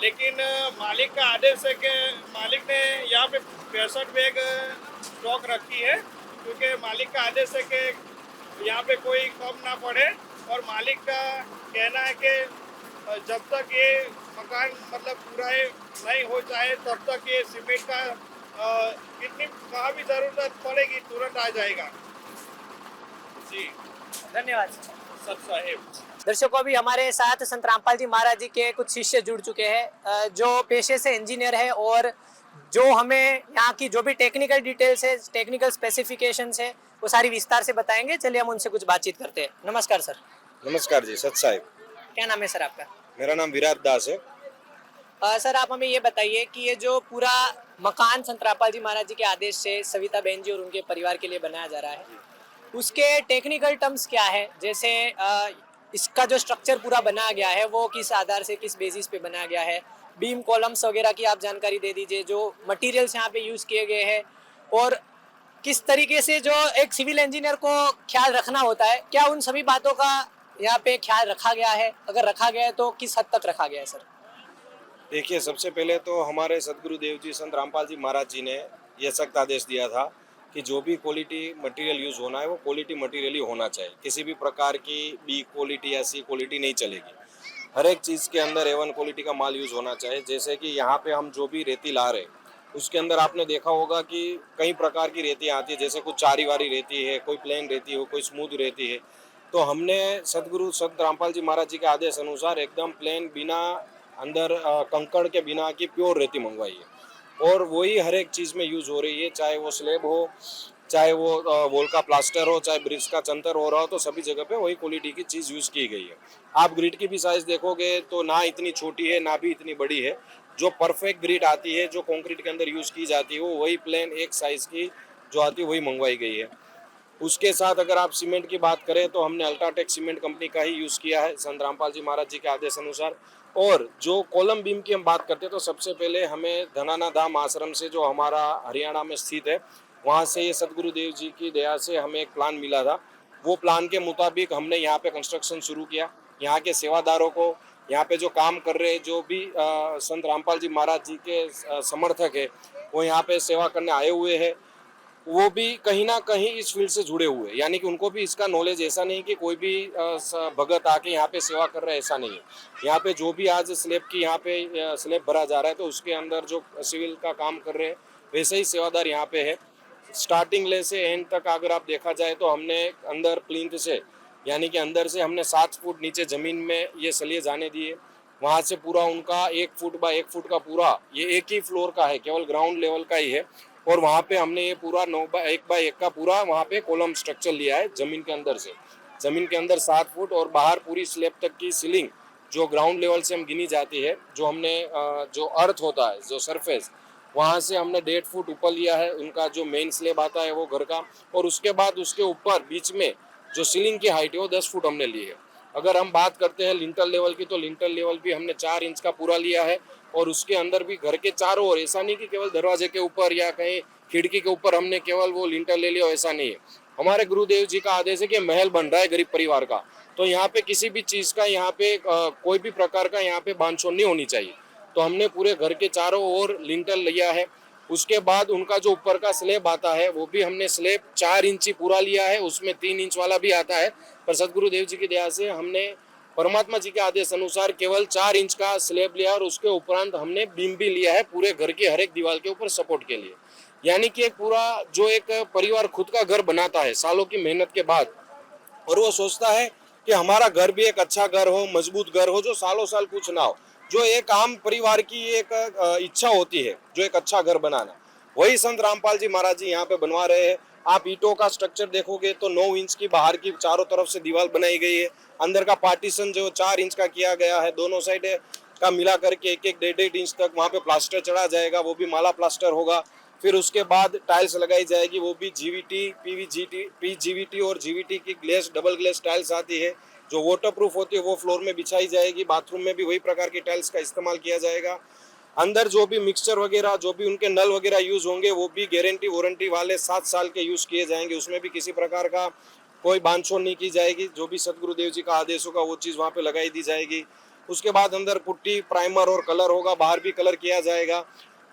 लेकिन मालिक का आदेश है कि मालिक ने यहाँ पे 65 बैग स्टॉक रखी है, क्योंकि मालिक का आदेश है कि यहाँ पे कोई कम ना पड़े। और मालिक का कहना है कि जब तक ये मकान मतलब पूरा नहीं हो जाए तब तक ये सीमेंट का कितनी कहाँ भी ज़रूरत पड़ेगी तुरंत आ जाएगा। जी धन्यवाद सर साहेब। दर्शकों, अभी हमारे साथ संत रामपाल जी महाराज जी के कुछ शिष्य जुड़ चुके हैं जो पेशे से इंजीनियर है और जो हमें यहाँ की जो भी टेक्निकल डिटेल्स है, टेक्निकल स्पेसिफिकेशंस है, वो सारी विस्तार से बताएंगे। चलिए हम उनसे कुछ बातचीत करते हैं। नमस्कार सर। नमस्कार जी, सत साहिब। क्या नाम है सर आपका? मेरा नाम विराट दास है। सर आप हमें ये बताइए कि ये जो पूरा मकान संत रामपाल जी महाराज जी के आदेश से सविता बहन जी और उनके परिवार के लिए बनाया जा रहा है, उसके टेक्निकल टर्म्स क्या है? जैसे इसका जो स्ट्रक्चर पूरा बनाया गया है वो किस आधार से, किस बेसिस पे बनाया गया है, बीम कॉलम्स वगैरह की आप जानकारी दे दीजिए, जो मटेरियल्स यहाँ पे यूज़ किए गए हैं और किस तरीके से जो एक सिविल इंजीनियर को ख्याल रखना होता है, क्या उन सभी बातों का यहाँ पे ख्याल रखा गया है? अगर रखा गया है तो किस हद तक रखा गया है सर? देखिए, सबसे पहले तो हमारे सदगुरुदेव जी संत रामपाल जी महाराज जी ने यह सख्त आदेश दिया था कि जो भी क्वालिटी मटेरियल यूज़ होना है वो क्वालिटी मटेरियल ही होना चाहिए। किसी भी प्रकार की बी क्वालिटी या सी क्वालिटी नहीं चलेगी। हर एक चीज़ के अंदर A1 क्वालिटी का माल यूज़ होना चाहिए। जैसे कि यहाँ पे हम जो भी रेती ला रहे हैं उसके अंदर आपने देखा होगा कि कई प्रकार की रेती आती है, जैसे कुछ चारी वाली रेती है, कोई प्लेन रेती हो, कोई स्मूथ रेती है। तो हमने सदगुरु संत रामपाल जी महाराज जी के आदेश अनुसार एकदम प्लेन, बिना अंदर कंकड़ के बिना की प्योर रेती मंगवाई है और वही हर एक चीज़ में यूज़ हो रही है। चाहे वो स्लेब हो, चाहे वो वॉल का प्लास्टर हो, चाहे ब्रिक्स का चंतर हो रहा हो, तो सभी जगह पे वही क्वालिटी की चीज़ यूज़ की गई है। आप ग्रिड की भी साइज़ देखोगे तो ना इतनी छोटी है ना भी इतनी बड़ी है। जो परफेक्ट ग्रिड आती है, जो कंक्रीट के अंदर यूज़ की जाती है, वो वही प्लेन एक साइज़ की जो आती है वही मंगवाई गई है। उसके साथ अगर आप सीमेंट की बात करें तो हमने अल्ट्राटेक सीमेंट कंपनी का ही यूज़ किया है संत रामपाल जी महाराज जी के आदेश अनुसार। और जो कॉलम बीम की हम बात करते हैं तो सबसे पहले हमें धनाना धाम आश्रम से, जो हमारा हरियाणा में स्थित है, वहाँ से ये सदगुरुदेव जी की दया से हमें एक प्लान मिला था। वो प्लान के मुताबिक हमने यहाँ पे कंस्ट्रक्शन शुरू किया। यहाँ के सेवादारों को, यहाँ पे जो काम कर रहे, जो भी संत रामपाल जी महाराज जी के समर्थक है, वो यहाँ पे सेवा करने आए हुए हैं, वो भी कहीं ना कहीं इस फील्ड से जुड़े हुए, यानी कि उनको भी इसका नॉलेज, ऐसा नहीं कि कोई भी भगत आके यहाँ पे सेवा कर रहा है, ऐसा नहीं है। यहाँ पे जो भी आज स्लेब की यहाँ पे स्लेब भरा जा रहा है तो उसके अंदर जो सिविल का काम कर रहे हैं वैसे ही सेवादार यहाँ पे है। स्टार्टिंग ले से एंड तक अगर आप देखा जाए तो हमने अंदर प्लिंथ से, यानी कि अंदर से हमने 7 फुट नीचे ज़मीन में ये सलिए जाने दिए। वहाँ से पूरा उनका 1 फुट बाय 1 फुट का पूरा ये एक ही फ्लोर का है, केवल ग्राउंड लेवल का ही है। और वहाँ पे हमने ये पूरा 9 बाय 1 का पूरा वहाँ पे कॉलम स्ट्रक्चर लिया है ज़मीन के अंदर से। ज़मीन के अंदर 7 फुट और बाहर पूरी स्लेब तक की सीलिंग जो ग्राउंड लेवल से हम गिनी जाती है, जो हमने जो अर्थ होता है, जो सरफेस, वहाँ से हमने 1.5 फुट ऊपर लिया है। उनका जो मेन स्लेब आता है वो घर का, और उसके बाद उसके ऊपर बीच में जो सीलिंग की हाइट है वो 10 फुट हमने ली है। अगर हम बात करते हैं लिंटर लेवल की, तो लिंटर लेवल भी हमने 4 इंच का पूरा लिया है। और उसके अंदर भी घर के चारों ओर, ऐसा नहीं कि केवल दरवाजे के ऊपर या कहीं खिड़की के ऊपर हमने केवल वो लिंटर ले लिया, ऐसा नहीं है। हमारे गुरुदेव जी का आदेश है कि महल बन रहा है गरीब परिवार का, तो यहाँ पे किसी भी चीज़ का, यहाँ पे कोई भी प्रकार का यहाँ पे बांधछोड़ नहीं होनी चाहिए। तो हमने पूरे घर के चारों ओर लिंटर लिया है। उसके बाद उनका जो ऊपर का स्लेब आता है वो भी हमने स्लेब 4 इंची पूरा लिया है, उसमें 3 इंच वाला भी आता है। पर सदगुरुदेव जी की दया से हमने परमात्मा जी के आदेश अनुसार केवल 4 इंच का स्लेब लिया और उसके उपरांत हमने बीम भी लिया है पूरे घर के हर एक दीवार के ऊपर सपोर्ट के लिए। यानी कि एक पूरा जो एक परिवार खुद का घर बनाता है सालों की मेहनत के बाद, और वो सोचता है कि हमारा घर भी एक अच्छा घर हो, मजबूत घर हो, जो सालों साल कुछ ना हो, जो एक आम परिवार की एक इच्छा होती है, जो एक अच्छा घर बनाना, वही संत रामपाल जी महाराज जी यहाँ पे बनवा रहे हैं। आप ईंटों का स्ट्रक्चर देखोगे तो 9 इंच की बाहर की चारों तरफ से दीवार बनाई गई है। अंदर का पार्टीशन जो 4 इंच का किया गया है, दोनों साइड का मिला करके 1-1, 1.5 इंच तक वहाँ पे प्लास्टर चढ़ा जाएगा, वो भी माला प्लास्टर होगा। फिर उसके बाद टाइल्स लगाई जाएगी, वो भी जीवीटी, पीजीवीटी और जीवीटी की ग्लेस, डबल ग्लेस टाइल्स आती है जो वाटर प्रूफ होती है, वो फ्लोर में बिछाई जाएगी। बाथरूम में भी वही प्रकार की टाइल्स का इस्तेमाल किया जाएगा। अंदर जो भी मिक्सचर वगैरह, जो भी उनके नल वगैरह यूज होंगे वो भी गारंटी वारंटी वाले 7 साल के यूज किए जाएंगे। उसमें भी किसी प्रकार का कोई बांधछोड़ नहीं की जाएगी। जो भी सदगुरु देव जी का आदेश होगा वो चीज़ वहाँ पे लगाई दी जाएगी। उसके बाद अंदर पुट्टी, प्राइमर और कलर होगा, बाहर भी कलर किया जाएगा।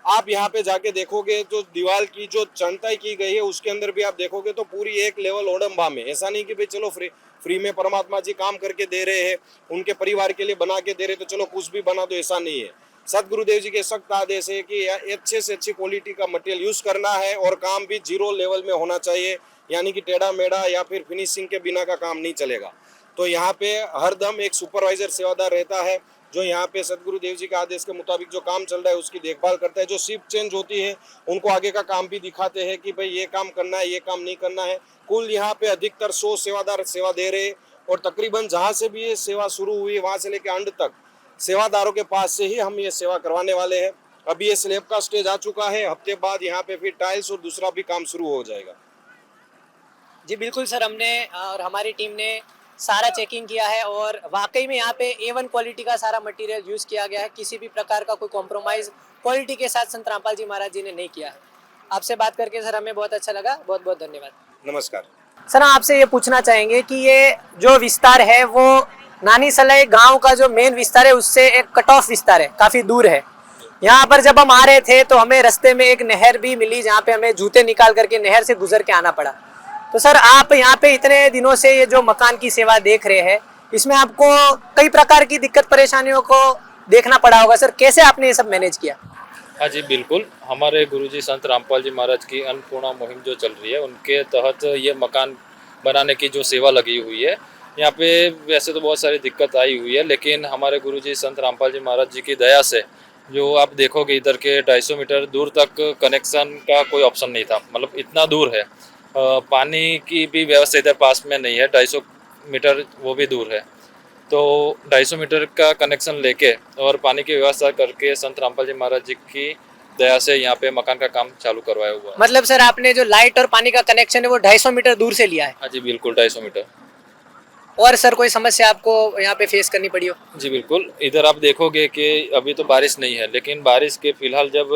आप यहाँ पे जाके देखोगे जो दीवार की जो चढ़ताई की गई है उसके अंदर भी आप देखोगे तो पूरी एक लेवल ओडम्बा में, ऐसा नहीं कि भाई चलो फ्री में परमात्मा जी काम करके दे रहे हैं, उनके परिवार के लिए बना के दे रहे तो चलो कुछ भी बना दो, ऐसा नहीं है। सदगुरुदेव जी के सख्त आदेश है कि अच्छे से अच्छी क्वालिटी का मटेरियल यूज करना है और काम भी 0 लेवल में होना चाहिए, यानी कि टेढ़ा मेढ़ा या फिर फिनिशिंग के बिना का काम नहीं चलेगा। तो यहाँ पे हरदम एक सुपरवाइजर सेवादार रहता है जो यहाँ पे सदगुरु देव जी के आदेश के मुताबिक जो काम चल रहा है उसकी देखभाल करता है। जो शिफ्ट चेंज होती है उनको आगे का काम भी दिखाते हैं कि भाई ये काम करना है, ये काम नहीं करना है। कुल यहाँ पे अधिकतर 100 सेवादार सेवा दे रहे हैं और तकरीबन जहाँ से भी ये सेवा शुरू हुई वहाँ से लेकर अंत तक सेवादारों के पास से ही हम ये सेवा करवाने वाले हैं। अभी ये स्लैब का स्टेज आ चुका है, हफ्ते बाद यहाँ पे फिर टाइल्स और दूसरा भी काम शुरू हो जाएगा। जी बिल्कुल सर, हमने और हमारी टीम ने सारा चेकिंग किया है और वाकई में यहाँ पे A1 क्वालिटी का सारा मटेरियल यूज़ किया गया है। किसी भी प्रकार का कोई कॉम्प्रोमाइज़ क्वालिटी के साथ संत रामपाल जी महाराज जी ने नहीं किया है। आपसे बात करके सर हमें बहुत अच्छा लगा, बहुत बहुत धन्यवाद। नमस्कार सर, हम आपसे ये पूछना चाहेंगे कि ये जो विस्तार है वो नानी सलाई गांव का जो मेन विस्तार है उससे एक कट ऑफ विस्तार है, काफ़ी दूर है। यहाँ पर जब हम आ रहे थे तो हमें रास्ते में एक नहर भी मिली जहाँ पे हमें जूते निकाल करके नहर से गुजर के आना पड़ा। तो सर, आप यहाँ पे इतने दिनों से ये जो मकान की सेवा देख रहे हैं, इसमें आपको कई प्रकार की दिक्कत परेशानियों को देखना पड़ा होगा। सर, कैसे आपने ये सब मैनेज किया? हाँ जी बिल्कुल, हमारे गुरुजी संत रामपाल जी महाराज की अन्नपूर्णा मुहिम जो चल रही है उनके तहत ये मकान बनाने की जो सेवा लगी हुई है। यहाँ पे वैसे तो बहुत सारी दिक्कत आई हुई है, लेकिन हमारे गुरुजी संत रामपाल जी महाराज जी की दया से जो आप देखोगे इधर के 250 मीटर दूर तक कनेक्शन का कोई ऑप्शन नहीं था। मतलब इतना दूर है, पानी की भी व्यवस्था इधर पास में नहीं है, 250 मीटर वो भी दूर है। तो 250 मीटर का कनेक्शन लेके और पानी की व्यवस्था करके संत रामपाल जी महाराज जी की दया से यहाँ पे मकान का काम चालू करवाया हुआ है। मतलब सर, आपने जो लाइट और पानी का कनेक्शन है वो 250 मीटर दूर से लिया है? हाँ जी बिल्कुल, 250 मीटर। और सर, कोई समस्या आपको यहाँ पे फेस करनी पड़ी हो? जी बिल्कुल, इधर आप देखोगे कि अभी तो बारिश नहीं है, लेकिन बारिश के फिलहाल जब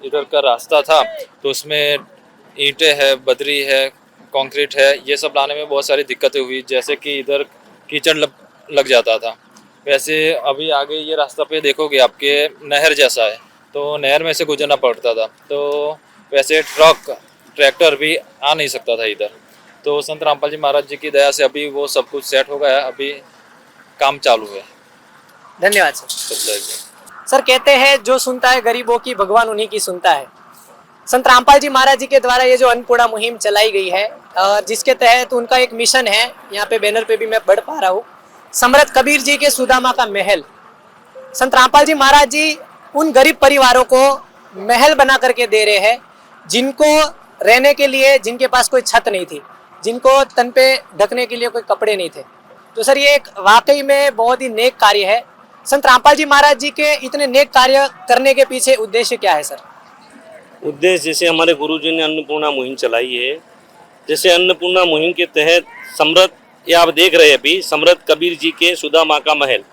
इधर का रास्ता था तो उसमें ईंटें है, बदरी है, कंक्रीट है, ये सब लाने में बहुत सारी दिक्कतें हुई। जैसे कि इधर कीचड़ लग जाता था। वैसे अभी आगे ये रास्ता पे देखोगे आपके नहर जैसा है, तो नहर में से गुजरना पड़ता था। तो वैसे ट्रैक्टर भी आ नहीं सकता था इधर। तो संत रामपाल जी महाराज जी की दया से अभी वो सब कुछ सेट हो गया, अभी काम चालू है। धन्यवाद सर। सर, कहते हैं जो सुनता है गरीबों की भगवान उन्हीं की सुनता है। संत रामपाल जी महाराज जी के द्वारा ये जो अन्नपूर्णा मुहिम चलाई गई है और जिसके तहत उनका एक मिशन है, यहाँ पे बैनर पे भी मैं पढ़ पा रहा हूँ, समरथ कबीर जी के सुदामा का महल। संत रामपाल जी महाराज जी उन गरीब परिवारों को महल बना करके दे रहे हैं जिनको रहने के लिए, जिनके पास कोई छत नहीं थी, जिनको तन पे ढकने के लिए कोई कपड़े नहीं थे। तो सर, ये एक वाकई में बहुत ही नेक कार्य है। संत रामपाल जी महाराज जी के इतने नेक कार्य करने के पीछे उद्देश्य क्या है सर? उद्देश्य, जैसे हमारे गुरुजी ने अन्नपूर्णा मुहिम चलाई है, जैसे अन्नपूर्णा मुहिम के तहत समरथ, ये आप देख रहे हैं अभी, समरथ कबीर जी के सुदामा का महल।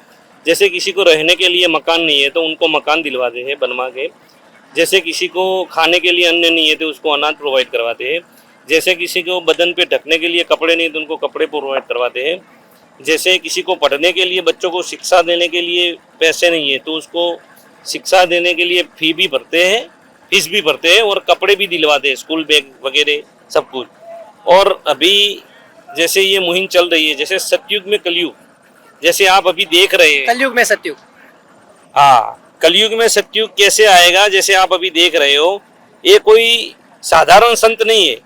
जैसे किसी को रहने के लिए मकान नहीं है तो उनको मकान दिलवाते हैं बनवा के। जैसे किसी को खाने के लिए अन्न नहीं है तो उसको अनाज प्रोवाइड करवाते हैं। जैसे किसी को बदन पे ढकने के लिए कपड़े नहीं तो उनको कपड़े प्रोवाइड करवाते हैं। जैसे किसी को पढ़ने के लिए, बच्चों को शिक्षा देने के लिए पैसे नहीं है तो उसको शिक्षा देने के लिए फी भी भरते हैं, फीस भी भरते हैं और कपड़े भी दिलवाते हैं, स्कूल बैग वगैरह सब कुछ। और अभी जैसे ये मुहिम चल रही है, जैसे सतयुग में कलयुग, जैसे आप अभी देख रहे हैं। कलयुग में सतयुग? हाँ, कलयुग में सतयुग कैसे आएगा, जैसे आप अभी देख रहे हो, ये कोई साधारण संत नहीं है,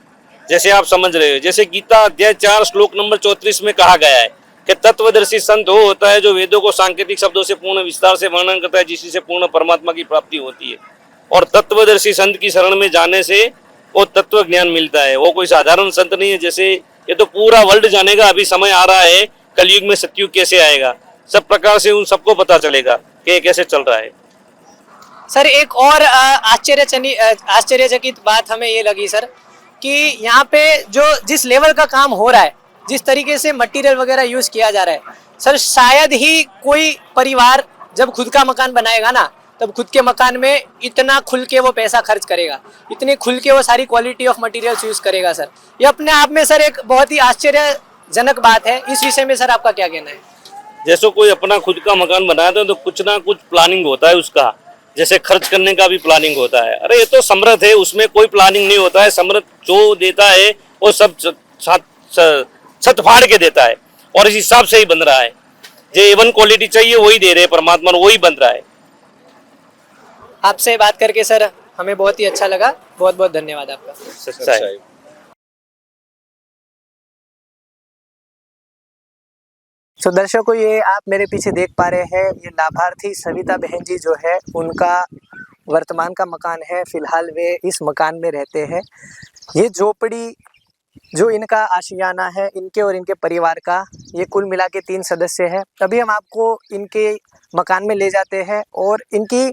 जैसे आप समझ रहे हो। जैसे गीता अध्याय 4 श्लोक नंबर 34 में कहा गया है कि तत्वदर्शी संत वो होता है जो वेदों को सांकेतिक शब्दों से पूर्ण विस्तार से वर्णन करता है, जिससे पूर्ण परमात्मा की प्राप्ति होती है। और तत्वदर्शी संत की शरण में जाने से वो तत्व ज्ञान मिलता है। वो कोई साधारण संत नहीं है। जैसे ये तो पूरा वर्ल्ड जानेगा, अभी समय आ रहा है कलयुग में सतयुग कैसे आएगा, सब प्रकार से उन सबको पता चलेगा कि कैसे चल रहा है। सर, एक और आश्चर्यचकित बात हमें ये लगी सर कि यहाँ पे जो जिस लेवल का काम हो रहा है, जिस तरीके से मटेरियल वगैरह यूज किया जा रहा है सर, शायद ही कोई परिवार जब खुद का मकान बनाएगा ना तब खुद के मकान में इतना खुल के वो पैसा खर्च करेगा, इतनी खुल के वो सारी क्वालिटी ऑफ मटेरियल्स यूज करेगा सर। ये अपने आप में सर एक बहुत ही आश्चर्यजनक बात है। इस विषय में सर आपका क्या कहना है? जैसे कोई अपना खुद का मकान बनाता है तो कुछ ना कुछ प्लानिंग होता है उसका, जैसे खर्च करने का भी प्लानिंग होता है। अरे ये तो समृद्ध है, उसमें कोई प्लानिंग नहीं होता है। समृद्ध जो देता है वो सब छत फाड़ के देता है और इस हिसाब से ही बन रहा है। जो A1 क्वालिटी चाहिए वही दे रहे हैं परमात्मा, वही बन रहा है। आपसे बात करके सर हमें बहुत ही अच्छा लगा, बहुत बहुत धन्यवाद आपका। सच्चा है। तो दर्शकों, ये आप मेरे पीछे देख पा रहे हैं, ये लाभार्थी सविता बहन जी जो है, उनका वर्तमान का मकान है। फिलहाल वे इस मकान में रहते हैं। ये झोपड़ी जो इनका आशियाना है, इनके और इनके परिवार का, ये कुल मिला के 3 सदस्य है। तभी हम आपको इनके मकान में ले जाते हैं और इनकी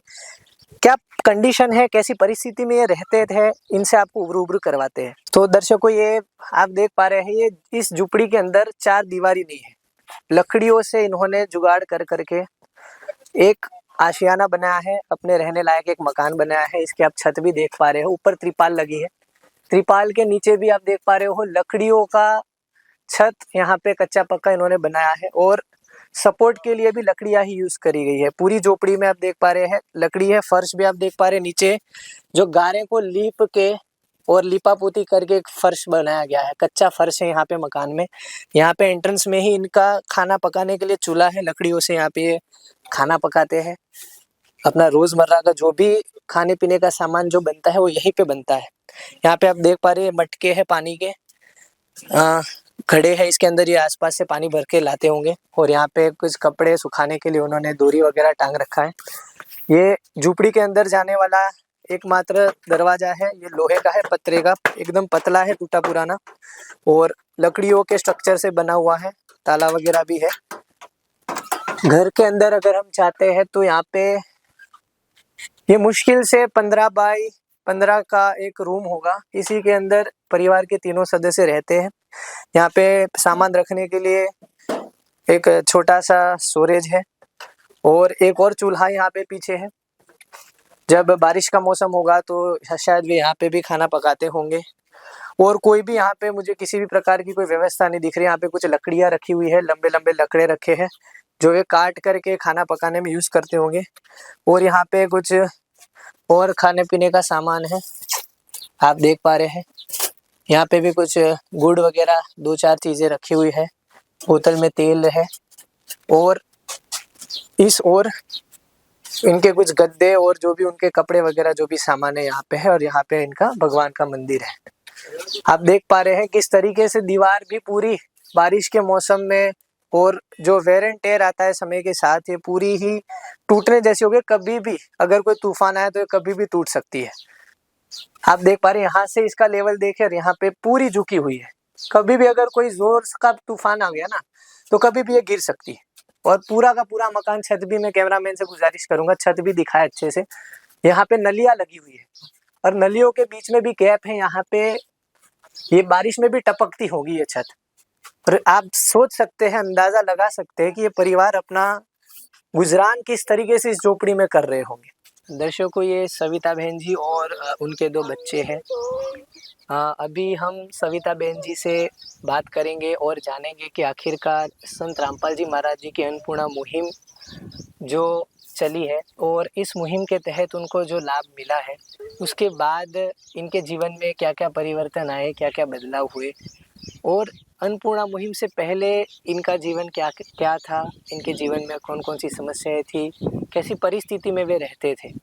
क्या कंडीशन है, कैसी परिस्थिति में ये रहते थे, इनसे आपको रूबरू करवाते हैं। तो दर्शकों, ये आप देख पा रहे हैं, ये इस झुपड़ी के अंदर 4 दीवारी नहीं है, लकड़ियों से इन्होंने जुगाड़ कर करके एक आशियाना बनाया है, अपने रहने लायक एक मकान बनाया है। इसके आप छत भी देख पा रहे हो, ऊपर त्रिपाल लगी है, त्रिपाल के नीचे भी आप देख पा रहे हो लकड़ियों का छत यहाँ पे कच्चा पक्का इन्होंने बनाया है और सपोर्ट के लिए भी लकड़ियां ही यूज करी गई है। पूरी झोपड़ी में आप देख पा रहे हैं लकड़ी है। फर्श भी आप देख पा रहे हैं, नीचे जो गारे को लीप के और लिपापोती करके एक फर्श बनाया गया है, कच्चा फर्श है यहाँ पे मकान में। यहाँ पे एंट्रेंस में ही इनका खाना पकाने के लिए चूल्हा है, लकड़ियों से यहाँ पे ये खाना पकाते हैं। अपना रोजमर्रा का जो भी खाने पीने का सामान जो बनता है वो यहीं पे बनता है। यहाँ पे आप देख पा रहे हैं मटके हैं पानी के, घड़े हैं, इसके अंदर ये आसपास से पानी भर के लाते होंगे। और यहाँ पे कुछ कपड़े सुखाने के लिए उन्होंने डोरी वगैरह टांग रखा है। ये झुपड़ी के अंदर जाने वाला एकमात्र दरवाजा है, ये लोहे का है, पत्रे का, एकदम पतला है, टूटा पुराना और लकड़ियों के स्ट्रक्चर से बना हुआ है। ताला वगैरह भी है। घर के अंदर अगर हम चाहते हैं तो यहाँ पे ये मुश्किल से 15 बाई 15 का एक रूम होगा। इसी के अंदर परिवार के 3 सदस्य रहते हैं। यहाँ पे सामान रखने के लिए एक छोटा सा स्टोरेज है और एक और चूल्हा यहाँ पे पीछे है। जब बारिश का मौसम होगा तो शायद वे यहाँ पे भी खाना पकाते होंगे। और कोई भी यहाँ पे मुझे किसी भी प्रकार की कोई व्यवस्था नहीं दिख रही। यहाँ पे कुछ लकड़ियाँ रखी हुई है, लंबे लंबे लकड़े रखे हैं जो वे काट करके खाना पकाने में यूज़ करते होंगे। और यहाँ पे कुछ और खाने पीने का सामान है, आप देख पा रहे हैं। यहाँ पे भी कुछ गुड़ वगैरह 2-4 चीज़ें रखी हुई है, बोतल में तेल है। और इस ओर इनके कुछ गद्दे और जो भी उनके कपड़े वगैरह जो भी सामान है यहाँ पे है। और यहाँ पे इनका भगवान का मंदिर है। आप देख पा रहे हैं किस तरीके से दीवार भी पूरी बारिश के मौसम में और जो वेयर एंड टेयर आता है समय के साथ, ये पूरी ही टूटने जैसी हो गई। कभी भी अगर कोई तूफान आए तो ये कभी भी टूट सकती है। आप देख पा रहे हैं यहाँ से इसका लेवल देखें और यहाँ पे पूरी झुकी हुई है। कभी भी अगर कोई जोर का तूफान आ गया ना तो कभी भी ये गिर सकती है। और पूरा का पूरा मकान, छत भी मैं कैमरामैन से गुजारिश करूंगा छत भी दिखाए अच्छे से। यहाँ पे नलियाँ लगी हुई है और नलियों के बीच में भी गैप है। यहाँ पे ये बारिश में भी टपकती होगी ये छत। और आप सोच सकते हैं, अंदाजा लगा सकते हैं कि ये परिवार अपना गुजरान किस तरीके से इस झोपड़ी में कर रहे होंगे। दर्शकों, ये सविता बहन जी और उनके 2 बच्चे हैं। अभी हम सविता बहन जी से बात करेंगे और जानेंगे कि आखिरकार संत रामपाल जी महाराज जी की अन्नपूर्णा मुहिम जो चली है और इस मुहिम के तहत उनको जो लाभ मिला है, उसके बाद इनके जीवन में क्या क्या परिवर्तन आए, क्या क्या बदलाव हुए और अन्नपूर्णा मुहिम से पहले इनका जीवन क्या क्या था, इनके जीवन में कौन कौन सी समस्याएं थी, कैसी परिस्थिति में वे रहते थे।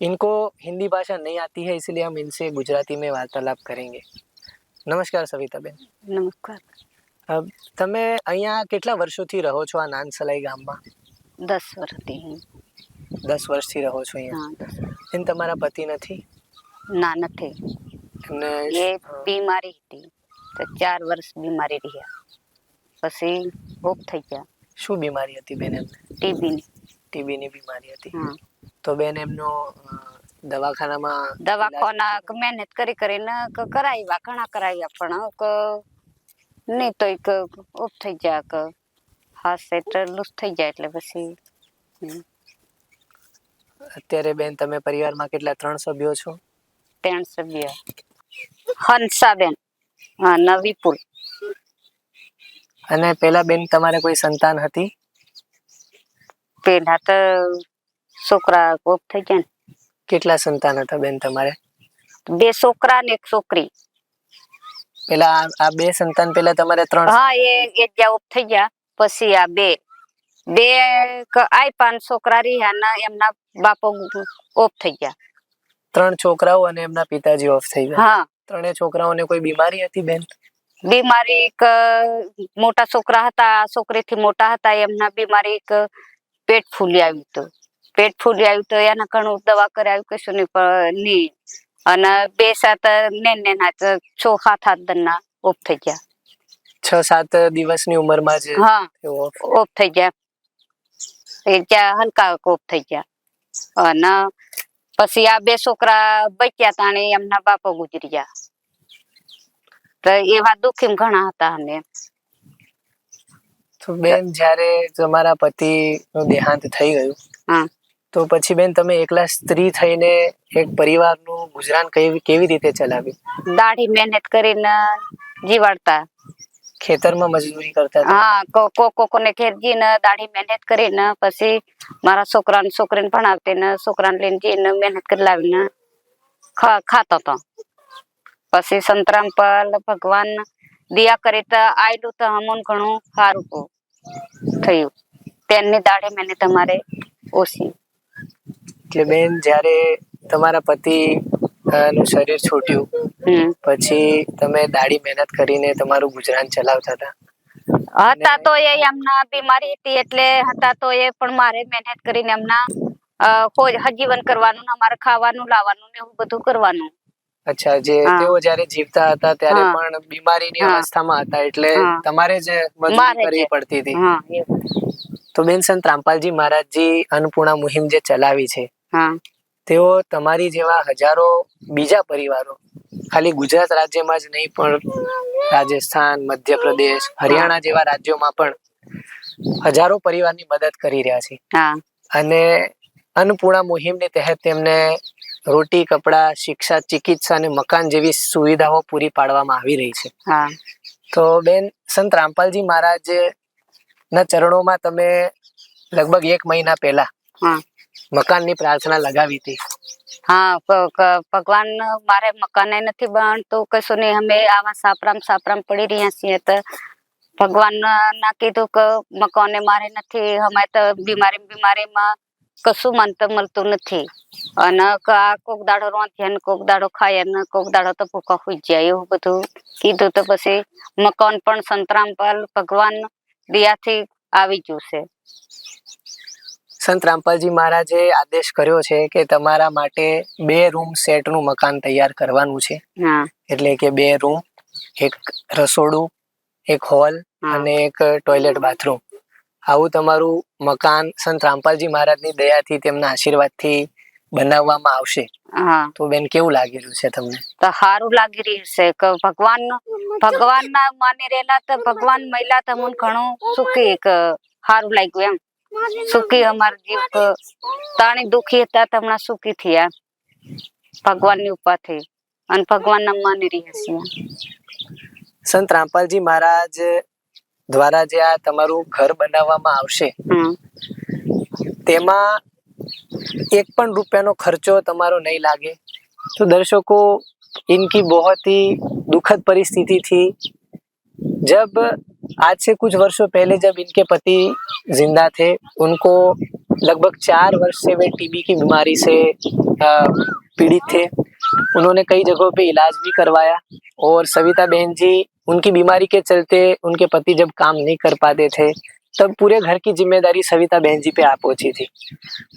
इनको हिंदी भाषा नहीं आती है, इसलिए हम इनसे गुजराती में वार्तालाप करेंगे। नमस्कार સવિતાબેન। નમસ્કાર। अब તમે અહીંયા કેટલા વર્ષોથી રહો છો આ નાનસલાઈ ગામમાં? 10 વર્ષથી હું 10 વર્ષથી રહો છો અહીંયા? હા 10 એને તમારા પતિ નથી? ના નથી એમને એ બીમારી હતી તો 4 વર્ષ બીમારી રહ્યા પછી ઓફ થઈ ગયા શું બીમારી હતી બેન એમને? ટીબીની ટીબીની બીમારી હતી। હા તો બેન એમનો દવાખાનામાં દવાખાના મહેનત કરી કરીને કરાવ્યા ઘણા કરાવ્યા પણ નહીં તો એક ઓફ થઈ જાય હાથ સેટ લૂઝ થઈ જાય એટલે પછી અત્યારે બેન તમે પરિવારમાં કેટલા 3 સભ્યો છો? 3 સભ્ય. હંસાબેન, નવીપુર. અને પેલા બેન તમારે કોઈ સંતાન હતી? પેલા તો છોકરા કોપ થઈ ગયા ને. કેટલા સંતાન હતા બેન તમારે? 2 છોકરા ને 1 છોકરી. પેલા આ 2 સંતાન પેલા તમારે 3? હા, એ જ્યાં ઓફ થઈ ગયા પછી આ 2 આઈ 5 છોકરા રહ્યા ને એમના બાપો ઓફ થઈ ગયા. 3 છોકરાઓ અને એમના પિતાજી ઓફ થઈ ગયા. હા. 3 છોકરાઓને કોઈ બીમારી હતી બેન? બીમારી એક મોટા છોકરા હતા, છોકરીથી મોટા હતા, એમના બીમારી એક પેટ ફૂલી આવ્યું હતું. પેટ ફૂલી આવ્યું તો એના ઘણું દવા કરાવ્યું કશું નહીં. અને 2-7 નેના 6-7 દિનના ઓફ થઈ ગયા. 6-7 દિવસની ઉંમરમાં જ હા, તેઓ ઓફ થઈ ગયા. એ જ્યાં હલકા ઓફ થઈ ગયા. અને પછી આ 2 છોકરા બચ્યા તાણે એમના બાપો ગુજરી ગયા. તો એવા દુઃખી ઘણા હતા અમે. તો બેન જ્યારે તમારા પતિનું દેહાંત થઈ ગયું, હા, તો પછી બેન તમે એકલા સ્ત્રી થઈને એક પરિવારનું ગુજરાન કેવી રીતે ચલાવ્યું? દાઢી મહેનત કરીને જીવાડતા. ખેતરમાં મજદૂરી કરતા હતા? હા, કોકોને ઘેર જઈને દાઢી મહેનત કરીને પછી મારા છોકરાને છોકરીને ભણાવતી ને છોકરાને લઈને જઈને મહેનત કરી લાવીને ખાતો હતો. પછી સંતરામપાલ ભગવાન દિયા કરી તો આયલું તો અમોન ઘણું સારું થયું. તેમની દાઢી મહેનત અમારે ઓછી. એટલે બેન જ્યારે તમારા પતિ નું શરીર છૂટ્યું પછી તમે દાઢી મહેનત કરીને તમારું ગુજરાન ચલાવતા હતા? હતા તો એ એમના બીમારી હતી એટલે હતા તો એ પણ મારે મહેનત કરીને એમના હજીવન કરવાનું, અમારે ખાવાનું લાવવાનું ને એવું બધું કરવાનું. અચ્છા, જે તેઓ જ્યારે જીવતા હતા ત્યારે પણ બીમારીની અવસ્થામાં હતા એટલે તમારે જ મજૂરી કરવી પડતી હતી. તો બેન સંત રામપાલજી મહારાજજી અન્નપૂર્ણા મુહિમ જે ચલાવી છે, તેઓ તમારી જેવા હજારો બીજા પરિવારો ખાલી ગુજરાત રાજ્યમાં જ નહીં પણ રાજસ્થાન, મધ્યપ્રદેશ, હરિયાણા જેવા રાજ્યોમાં પણ હજારો પરિવારની મદદ કરી રહ્યા છે. અને અન્નપૂર્ણા મુહિમની તહેત તેમને રોટી, કપડા, શિક્ષા, ચિકિત્સા અને મકાન જેવી સુવિધાઓ પૂરી પાડવામાં આવી રહી છે. તો બેન સંત રામપાલજી મહારાજ ના ચરણોમાં તમે લગભગ 1 મહિના પહેલા મકાનની પ્રાર્થના લગાવી હતી. હા, ભગવાન મારે મકાન નથી બનતું કશું નહીં, અમે આવા સાપરામ પડી રહ્યા છીએ. તો ભગવાન ના કીધું કે મકાને મારે નથી, અમે તો બીમારીમાં કશું મળતું નથી. અને કોક દાડો રોંધ્યા ને કોક દાડો ખાય ને કોક દાડો તો ભૂખા હોઈ જાય એવું બધું કીધું. તો પછી મકાન પણ સંતરામપાલ ભગવાન દયાથી આવી ગયું છે. સંત રામપાલજી મહારાજે આદેશ કર્યો છે કે તમારા માટે 2 રૂમ સેટ નું મકાન તૈયાર કરવાનું છે. એટલે કે 2 રૂમ, એક રસોડું, એક હોલ અને એક ટોયલેટ બાથરૂમ, આવું તમારું મકાન સંત રામપાલજી મહારાજની દયાથી તેમના આશીર્વાદથી બનાવવામાં આવશે. તો બેન કેવું લાગી રહ્યું છે તમને? તો સારું લાગી રહ્યું છે કે ભગવાન ના માની રહેલા તો ભગવાન મહિલા તમને ઘણું સુખી સારું લાગ્યું. એમ સુખી અમાર જીવ તાણી દુખી હતા તમને સુખી થયા ભગવાનની ઉપાથી અને ભગવાન ના માની રહ્યા છીએ. સંત રામપાલજી મહારાજ દ્વારા જે આ તમારું ઘર બનાવવામાં આવશે તેમાં 1 પણ રૂપિયાનો ખર્ચો તમારો नहीं लागे. तो दर्शकों, इनकी बहुत ही दुखद परिस्थिति थी. जब आज से कुछ वर्षों पहले जब इनके पति जिंदा थे, उनको लगभग 4 वर्ष से वे टीबी की बीमारी से पीड़ित थे. उन्होंने कई जगहों पे इलाज भी करवाया और सविता बहन जी उनकी बीमारी के चलते उनके पति जब काम नहीं कर पाते थे तब पूरे घर की जिम्मेदारी सविता बहन जी पे आ पहुंची थी.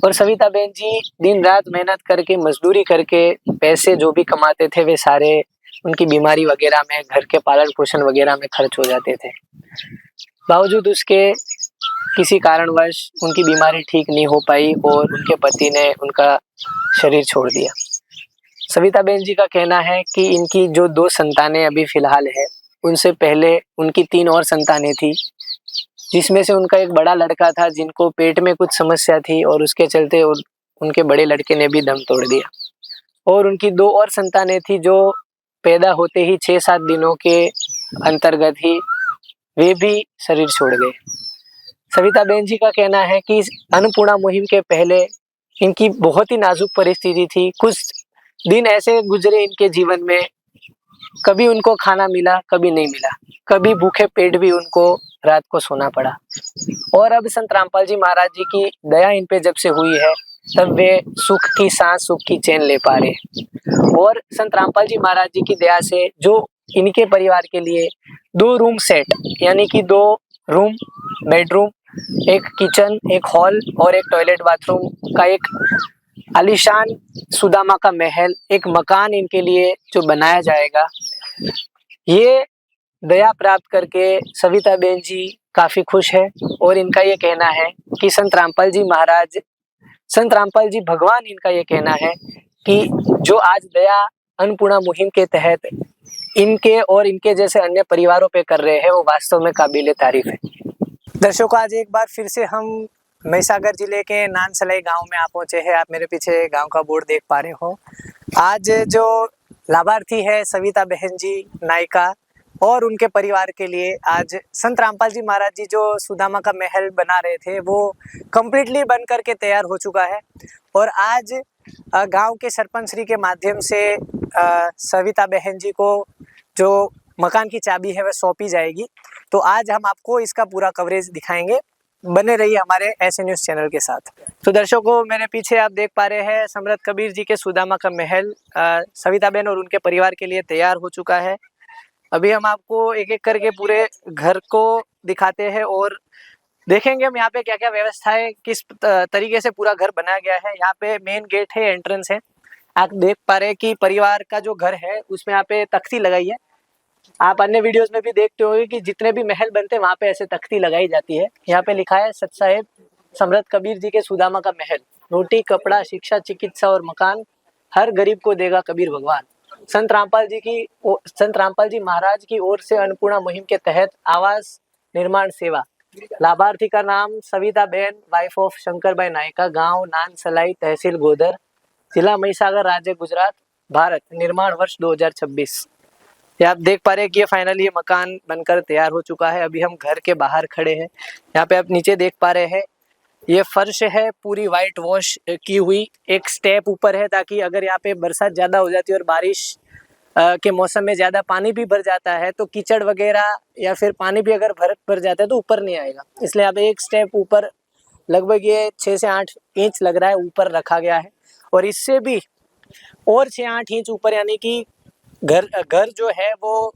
और सविता बहन जी दिन रात मेहनत करके, मजदूरी करके पैसे जो भी कमाते थे वे सारे उनकी बीमारी वगैरह में, घर के पालन पोषण वगैरह में खर्च हो जाते थे. बावजूद उसके किसी कारणवश उनकी बीमारी ठीक नहीं हो पाई और उनके पति ने उनका शरीर छोड़ दिया. सविता बहन जी का कहना है कि इनकी जो 2 संतानें अभी फिलहाल है, उनसे पहले उनकी 3 और संतानें थी, जिसमें से उनका एक बड़ा लड़का था जिनको पेट में कुछ समस्या थी और उसके चलते उनके बड़े लड़के ने भी दम तोड़ दिया और उनकी 2 और संतानें थी जो पैदा होते ही 6-7 दिनों के अंतर्गत ही वे भी शरीर छोड़ गए। सविता बहन जी का कहना है कि इस अन्नपूर्णा मुहिम के पहले इनकी बहुत ही नाजुक परिस्थिति थी। कुछ दिन ऐसे गुजरे इनके जीवन में, कभी उनको खाना मिला, कभी नहीं मिला, कभी भूखे पेट भी उनको रात को सोना पड़ा। और अब संत रामपाल जी महाराज जी की दया इन पे जब से हुई है, तब वे सुख की सांस, सुख की चैन ले पा रहे। और संत रामपाल जी महाराज जी की दया से जो इनके परिवार के लिए 2 रूम सेट, यानी कि 2 रूम, बेडरूम, एक किचन, एक हॉल और एक टॉयलेट बाथरूम का एक आलीशान सुदामा का महल, एक मकान इनके लिए जो बनाया जाएगा, ये दया प्राप्त करके सविता बहन जी काफी खुश है। और इनका ये कहना है कि संत रामपाल जी महाराज, संत रामपाल जी भगवान, इनका ये कहना है कि जो आज दया अन्नपूर्णा मुहिम के तहत इनके और इनके जैसे अन्य परिवारों पे कर रहे हैं, वो वास्तव में काबिले तारीफ है। दर्शकों, आज एक बार फिर से हम महिसागर जिले के नानसलाई गांव में आ पहुंचे हैं। आप मेरे पीछे गांव का बोर्ड देख पा रहे हो। आज जो लाभार्थी है सविता बहन जी नायका और उनके परिवार के लिए आज संत रामपाल जी महाराज जी जो सुदामा का महल बना रहे थे, वो कंप्लीटली बन करके तैयार हो चुका है। और आज गांव के सरपंच श्री के माध्यम से सविता बहन जी को जो मकान की चाबी है वह सौंपी जाएगी। तो आज हम आपको इसका पूरा कवरेज दिखाएंगे। बने रहिए हमारे ऐसे न्यूज़ चैनल के साथ। तो दर्शकों, मेरे पीछे आप देख पा रहे हैं समरथ कबीर जी के सुदामा का महल सविता बहन और उनके परिवार के लिए तैयार हो चुका है। अभी हम आपको एक एक करके पूरे घर को दिखाते हैं और देखेंगे हम यहाँ पे क्या क्या व्यवस्था है, किस तरीके से पूरा घर बनाया गया है। यहाँ पे मेन गेट है, एंट्रेंस है। आप देख पा रहे हैं कि परिवार का जो घर है उसमें यहाँ पे तख्ती लगाई है। आप अन्य वीडियोस में भी देखते होंगे कि जितने भी महल बनते हैं वहाँ पे ऐसे तख्ती लगाई जाती है। यहाँ पे लिखा है सत साहेब समरथ कबीर जी के सुदामा का महल, रोटी कपड़ा शिक्षा चिकित्सा और मकान हर गरीब को देगा कबीर भगवान। संत रामपाल जी महाराज की ओर से अन्नपूर्णा मुहिम के तहत आवास निर्माण सेवा। लाभार्थी का नाम सविता बहन, वाइफ ऑफ शंकर भाई नायका, गांव नानसलाई, तहसील गोदर, जिला महिसागर, राज्य गुजरात, भारत। निर्माण वर्ष 2026। ये आप देख पा रहे हैं कि ये फाइनली ये मकान बनकर तैयार हो चुका है। अभी हम घर के बाहर खड़े हैं। यहाँ पे आप नीचे देख पा रहे हैं ये फर्श है पूरी वाइट वॉश की हुई। एक स्टेप ऊपर है ताकि अगर यहाँ पे बरसात ज़्यादा हो जाती है और बारिश के मौसम में ज़्यादा पानी भी भर जाता है तो कीचड़ वगैरह या फिर पानी भी अगर भर जाता है तो ऊपर नहीं आएगा। इसलिए यहाँ पे एक स्टेप ऊपर, लगभग ये 6 से 8 इंच लग रहा है, ऊपर रखा गया है। और इससे भी और 6-8 इंच ऊपर, यानी कि घर जो है वो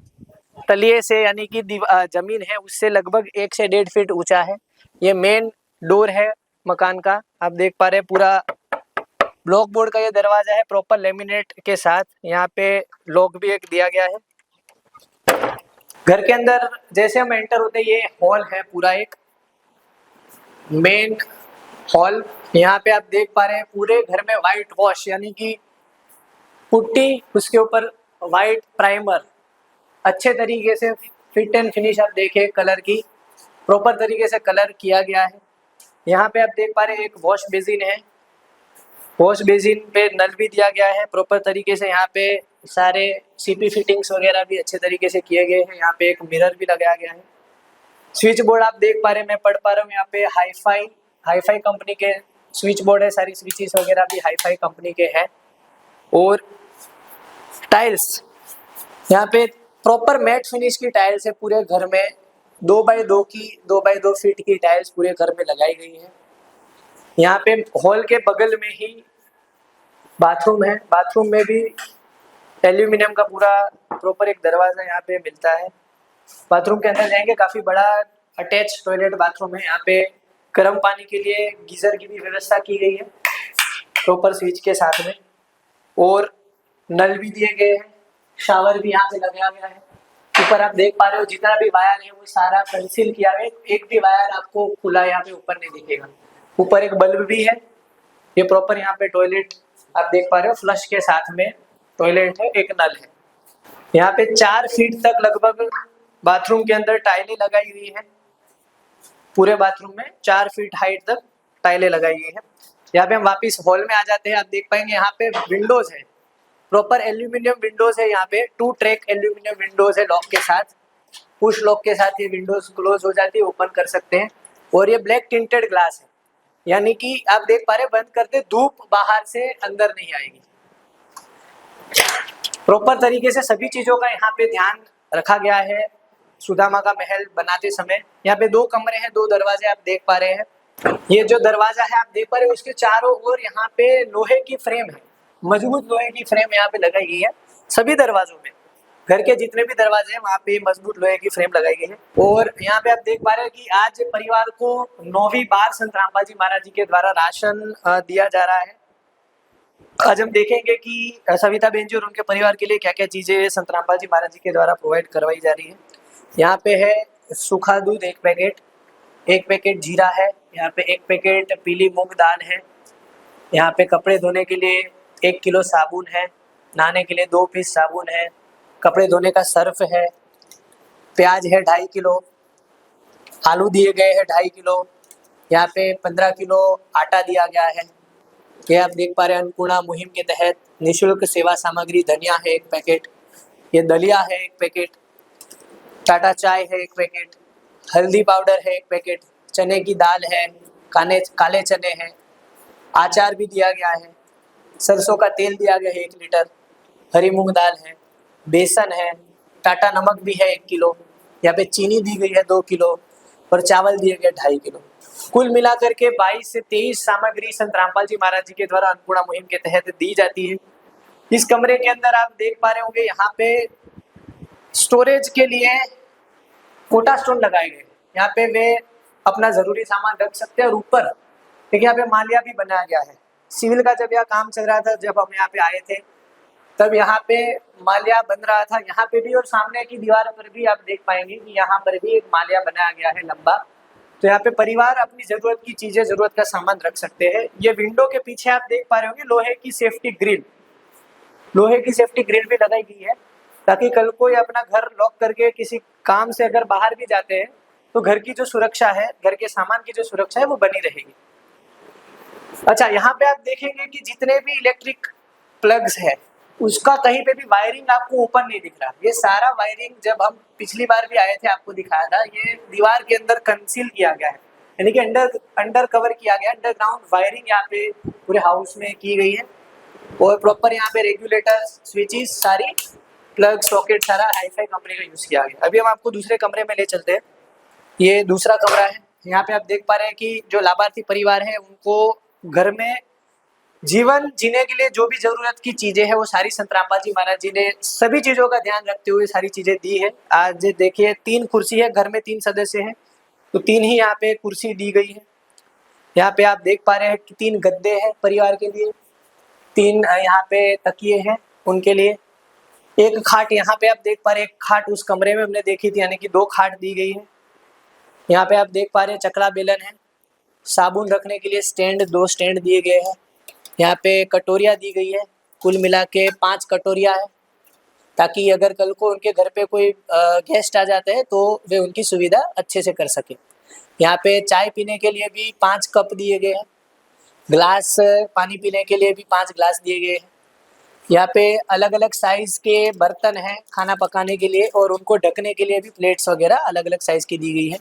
तलिए से, यानी कि जमीन है उससे लगभग 1 से 1.5 फीट ऊंचा है। ये मेन डोर है मकान का। आप देख पा रहे हैं पूरा ब्लॉक बोर्ड का ये दरवाजा है, प्रॉपर लेमिनेट के साथ। यहाँ पे लॉक भी एक दिया गया है। घर के अंदर जैसे हम एंटर होते हैं, ये हॉल है पूरा एक मेन हॉल। यहाँ पे आप देख पा रहे हैं पूरे घर में वाइट वॉश, यानी कि पुट्टी, उसके ऊपर वाइट प्राइमर, अच्छे तरीके से फिट एंड फिनिश आप देखें कलर की, प्रॉपर तरीके से कलर किया गया है। यहाँ पे आप देख पा रहे हैं एक वॉश बेसिन है। वॉश बेसिन पे नल भी दिया गया है प्रॉपर तरीके से। यहाँ पे सारे सीपी फिटिंग्स वगैरह भी अच्छे तरीके से किए गए हैं। यहाँ पे एक मिरर भी लगाया गया है। स्विच बोर्ड आप देख पा रहे हैं, मैं पढ़ पा रहा हूँ। यहाँ पे हाईफाई कंपनी के स्विच बोर्ड है, सारी स्विचेस वगैरह भी हाईफाई कंपनी के हैं। और टाइल्स, यहाँ पे प्रॉपर मैट फिनिश की टाइल्स है पूरे घर में। 2x2 फीट की टाइल्स पूरे घर में लगाई गई है। यहाँ पे हॉल के बगल में ही बाथरूम है। बाथरूम में भी एल्यूमिनियम का पूरा प्रॉपर एक दरवाजा यहाँ पे मिलता है। बाथरूम के अंदर जाएंगे, काफी बड़ा अटैच टॉयलेट बाथरूम है। यहाँ पे गर्म पानी के लिए गीजर की भी व्यवस्था की गई है प्रॉपर स्विच के साथ में। और नल भी दिए गए हैं, शावर भी यहाँ पे लगाया गया है। ऊपर आप देख पा रहे हो जितना भी वायर है वो सारा कंसील किया है। एक भी वायर आपको खुला यहाँ पे ऊपर नहीं दिखेगा। ऊपर एक बल्ब भी है। ये प्रॉपर यहाँ पे टॉयलेट आप देख पा रहे हो, फ्लश के साथ में टॉयलेट है, एक नल है। यहाँ पे 4 फीट तक लगभग बाथरूम के अंदर टाइलें लगाई हुई है। पूरे बाथरूम में 4 फीट हाइट तक टाइलें लगाई गई है। यहाँ पे हम वापस हॉल में आ जाते हैं। आप देख पाएंगे यहाँ पे विंडोज है, प्रॉपर एल्यूमिनियम विंडोज है। यहाँ पे 2 ट्रैक एल्यूमिनियम विंडोज है लॉक के साथ, पुश लॉक के साथ ये विंडोज क्लोज हो जाती है, ओपन कर सकते हैं। और ये ब्लैक टिंटेड ग्लास है, यानी कि आप देख पा रहे बंद करते धूप बाहर से अंदर नहीं आएगी। प्रॉपर तरीके से सभी चीजों का यहाँ पे ध्यान रखा गया है सुदामा का महल बनाते समय। यहाँ पे 2 कमरे हैं, 2 दरवाजे आप देख पा रहे हैं। ये जो दरवाजा है आप देख पा रहे हैं, उसके चारों ओर यहाँ पे लोहे की फ्रेम है, मजबूत लोहे की फ्रेम यहाँ पे लगाई गई है। सभी दरवाजों में, घर के जितने भी दरवाजे हैं वहाँ पे मजबूत लोहे की फ्रेम लगाई गई है। और यहाँ पे आप देख पा रहे हैं कि आज परिवार को 9वीं बार संत रामपाल जी महाराज जी के द्वारा राशन दिया जा रहा है। आज हम देखेंगे कि सविता बहन जी और उनके परिवार के लिए क्या क्या चीजें संत रामपाल जी महाराज जी के द्वारा प्रोवाइड करवाई जा रही है। यहाँ पे है सूखा दूध 1 पैकेट, 1 पैकेट जीरा है, यहाँ पे 1 पैकेट पीली मूंग दाल है, यहाँ पे कपड़े धोने के लिए 1 किलो साबुन है, नहाने के लिए 2 पीस साबुन है, कपड़े धोने का सर्फ है, प्याज है 2.5 किलो, आलू दिए गए हैं 2.5 किलो, यहाँ पे 15 किलो आटा दिया गया है। ये आप देख पा रहे हैं अन्नपूर्णा मुहिम के तहत निःशुल्क सेवा सामग्री धनिया है 1 पैकेट, ये दलिया है 1 पैकेट, टाटा चाय है 1 पैकेट, हल्दी पाउडर है 1 पैकेट, चने की दाल है, काले चने हैं, अचार भी दिया गया है, सरसों का तेल दिया गया है 1 लीटर, हरी मूंग दाल है, बेसन है, टाटा नमक भी है 1 किलो, यहाँ पे चीनी दी गई है 2 किलो और चावल दिए गए 2.5 किलो। कुल मिलाकर के 22 से 23 सामग्री संत रामपाल जी महाराज जी के द्वारा अन्नपूर्णा मुहिम के तहत दी जाती है। इस कमरे के अंदर आप देख पा रहे होंगे यहाँ पे स्टोरेज के लिए कोटा स्टोन लगाए गए, यहाँ पे वे अपना जरूरी सामान रख सकते हैं। और ऊपर देखिए यहाँ पे मालिया भी बनाया गया है। सिविल का जब यह काम चल रहा था, जब हम यहाँ पे आए थे तब यहाँ पे मालिया बन रहा था, यहाँ पे भी और सामने की दीवार पर भी आप देख पाएंगे कि यहाँ पर भी एक मालिया बनाया गया है लंबा। तो यहाँ पे परिवार अपनी जरूरत की चीजें, जरूरत का सामान रख सकते हैं। ये विंडो के पीछे आप देख पा रहे होंगे लोहे की सेफ्टी ग्रिल, लोहे की सेफ्टी ग्रिल भी लगाई गई है ताकि कल को ये अपना घर लॉक करके किसी काम से अगर बाहर भी जाते हैं तो घर की जो सुरक्षा है, घर के सामान की जो सुरक्षा है वो बनी रहेगी। अच्छा, यहाँ पे आप देखेंगे कि जितने भी इलेक्ट्रिक प्लग्स है उसका कहीं पे भी वायरिंग आपको ओपन नहीं दिख रहा। ये सारा वायरिंग जब हम पिछली बार भी आए थे आपको दिखाया था, ये दीवार के अंदर कंसील किया गया है, यानी कि अंडर कवर किया गया, अंडरग्राउंड वायरिंग यहाँ पे पूरे हाउस में की गई है। और प्रॉपर यहाँ पे रेगुलेटर, स्विचेस, सारी प्लग सॉकेट, सारा हाईफाई कंपनी का यूज किया गया। अभी हम आपको दूसरे कमरे में ले चलते हैं। ये दूसरा कमरा है। यहाँ पे आप देख पा रहे हैं कि जो लाभार्थी परिवार है उनको घर में जीवन जीने के लिए जो भी जरूरत की चीजें हैं वो सारी संत रामपाल जी महाराज जी ने सभी चीजों का ध्यान रखते हुए सारी चीजें दी है। आज देखिए 3 कुर्सी है, घर में 3 सदस्य हैं तो 3 ही यहाँ पे कुर्सी दी गई है। यहाँ पे आप देख पा रहे हैं कि 3 गद्दे हैं परिवार के लिए, 3 यहाँ पे तकिए हैं उनके लिए, 1 खाट यहाँ पे आप देख पा रहे हैं, 1 खाट उस कमरे में हमने देखी थी, यानी कि 2 खाट दी गई है। यहाँ पे आप देख पा रहे हैं चकला बेलन है, साबुन रखने के लिए स्टैंड, 2 स्टैंड दिए गए हैं। यहाँ पे कटोरिया दी गई है, कुल मिला के 5 कटोरिया है ताकि अगर कल को उनके घर पे कोई गेस्ट आ जाते हैं तो वे उनकी सुविधा अच्छे से कर सके। यहाँ पे चाय पीने के लिए भी 5 कप दिए गए हैं, ग्लास पानी पीने के लिए भी 5 ग्लास दिए गए हैं। यहाँ पे अलग अलग साइज के बर्तन हैं खाना पकाने के लिए, और उनको ढकने के लिए भी प्लेट्स वगैरह अलग अलग साइज की दी गई है।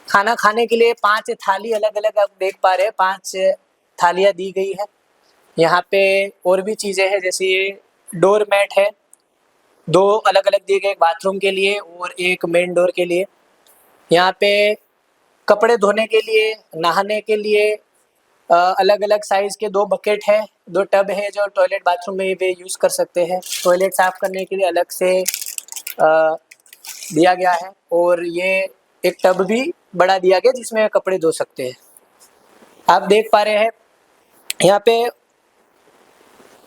खाना खाने के लिए 5 थाली अलग अलग आप देख पा रहे हैं, 5 थालियाँ दी गई है। यहाँ पे और भी चीज़ें हैं, जैसे ये डोर मैट है, 2 अलग अलग दिए गए, एक बाथरूम के लिए और एक मेन डोर के लिए। यहाँ पे कपड़े धोने के लिए, नहाने के लिए अलग अलग साइज के 2 बकेट है, 2 टब है जो टॉयलेट बाथरूम में वे यूज़ कर सकते हैं। टॉयलेट साफ करने के लिए अलग से दिया गया है, और ये एक टब भी बड़ा दिया गया जिसमें कपड़े धो सकते हैं। आप देख पा रहे हैं यहाँ पे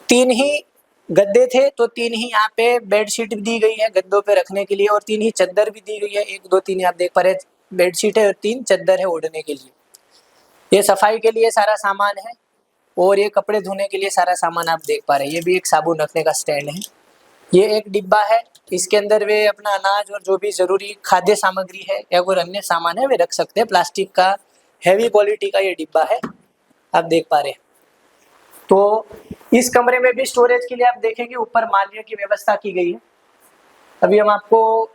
3 ही गद्दे थे तो 3 ही यहाँ पे बेडशीट दी गई है गद्दों पे रखने के लिए, और 3 ही चद्दर भी दी गई है। 1 2 3 आप देख पा रहे हैं, बेडशीट है और 3 चद्दर है ओढ़ने के लिए। ये सफाई के लिए सारा सामान है, और ये कपड़े धोने के लिए सारा सामान आप देख पा रहे हैं। ये भी एक साबुन रखने का स्टैंड है। ये एक डिब्बा है, इसके अंदर वे अपना अनाज और जो भी ज़रूरी खाद्य सामग्री है या कोई अन्य सामान है वे रख सकते हैं। प्लास्टिक का हैवी क्वालिटी का ये डिब्बा है। आप देख पा रहे हैं। तो इस कमरे में भी स्टोरेज के लिए आप देखेंगे ऊपर मालिया की व्यवस्था की गई है। अभी हम आपको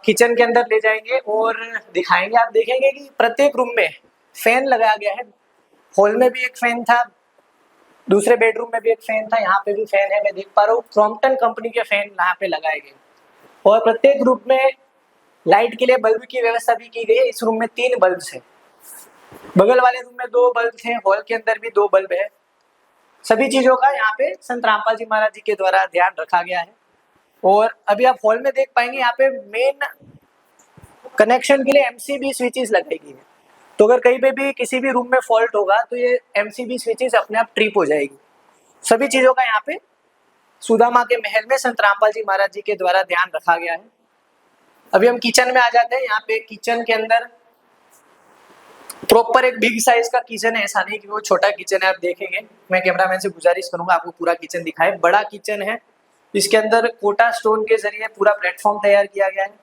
किचन के अंदर ले जाएंगे और दिखाएंगे। आप देखेंगे कि प्रत्येक रूम में फैन लगाया गया है। हॉल में भी एक फैन था, दूसरे बेडरूम में भी एक फैन था, यहाँ पे भी फैन है। मैं देख पा रहा हूँ क्रॉम्पटन कंपनी के फैन यहाँ पे लगाए गए और प्रत्येक रूम में लाइट के लिए बल्ब की व्यवस्था भी की गई है। इस रूम में 3 बल्ब है, बगल वाले रूम में 2 बल्ब थे, हॉल के अंदर भी 2 बल्ब है। सभी चीजों का यहाँ पे संत रामपाल जी महाराज जी के द्वारा ध्यान रखा गया है। और अभी आप हॉल में देख पाएंगे यहाँ पे मेन कनेक्शन के लिए एमसीबी स्विचेस लगाई गई है। तो अगर कहीं पे भी किसी भी रूम में फॉल्ट होगा तो ये एमसीबी स्विचेस अपने आप ट्रिप हो जाएगी। सभी चीजों का यहाँ पे सुदामा के महल में संत रामपाल जी महाराज जी के द्वारा ध्यान रखा गया है। अभी हम किचन में आ जाते हैं। यहाँ पे किचन के अंदर प्रॉपर एक बिग साइज का किचन है, ऐसा नहीं कि वो छोटा किचन है। आप देखेंगे, मैं कैमरामैन से गुजारिश करूंगा आपको पूरा किचन दिखाए। बड़ा किचन है, इसके अंदर कोटा स्टोन के जरिए पूरा प्लेटफॉर्म तैयार किया गया है।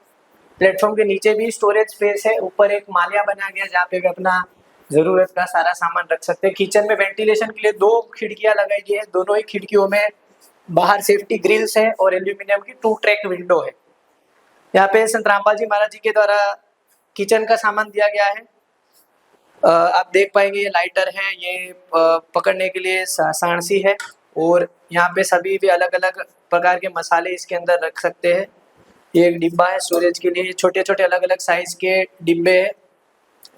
प्लेटफॉर्म के नीचे भी स्टोरेज स्पेस है, ऊपर एक मालिया बनाया गया जहाँ पे भी अपना जरूरत का सारा सामान रख सकते हैं। किचन में वेंटिलेशन के लिए 2 खिड़कियां लगाई गई है, दोनों ही खिड़कियों में बाहर सेफ्टी ग्रिल्स है और एल्यूमिनियम की 2 ट्रैक विंडो है। यहाँ पे संत रामपाल जी महाराज जी के द्वारा किचन का सामान दिया गया है। आप देख पाएंगे ये लाइटर है, ये पकड़ने के लिए सांसी है और यहाँ पे सभी भी अलग अलग प्रकार के मसाले इसके अंदर रख सकते हैं। ये एक डिब्बा है स्टोरेज के लिए, छोटे छोटे अलग अलग साइज के डिब्बे हैं।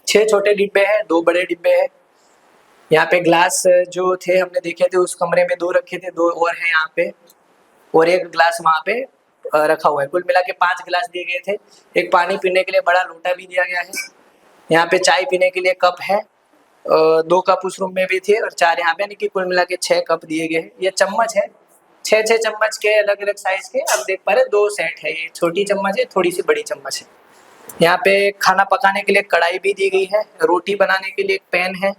6 छोटे डिब्बे हैं, 2 बड़े डिब्बे हैं। यहाँ पे ग्लास जो थे हमने देखे थे उस कमरे में 2 रखे थे, 2 और हैं यहाँ पे और एक ग्लास वहाँ पे रखा हुआ है। कुल मिला के 5 ग्लास दिए गए थे। एक पानी पीने के लिए बड़ा लोटा भी दिया गया है। यहाँ पे चाय पीने के लिए कप है, 2 कप उस रूम में भी थे और 4 यहाँ पे, यानी कि कुल मिला के 6 कप दिए गए हैं। ये चम्मच है, 6 चम्मच के अलग अलग साइज के आप देख पा रहे 2 सेट है। ये छोटी चम्मच है, थोड़ी सी बड़ी चम्मच है। यहाँ पे खाना पकाने के लिए कढ़ाई भी दी गई है, रोटी बनाने के लिए एक पैन है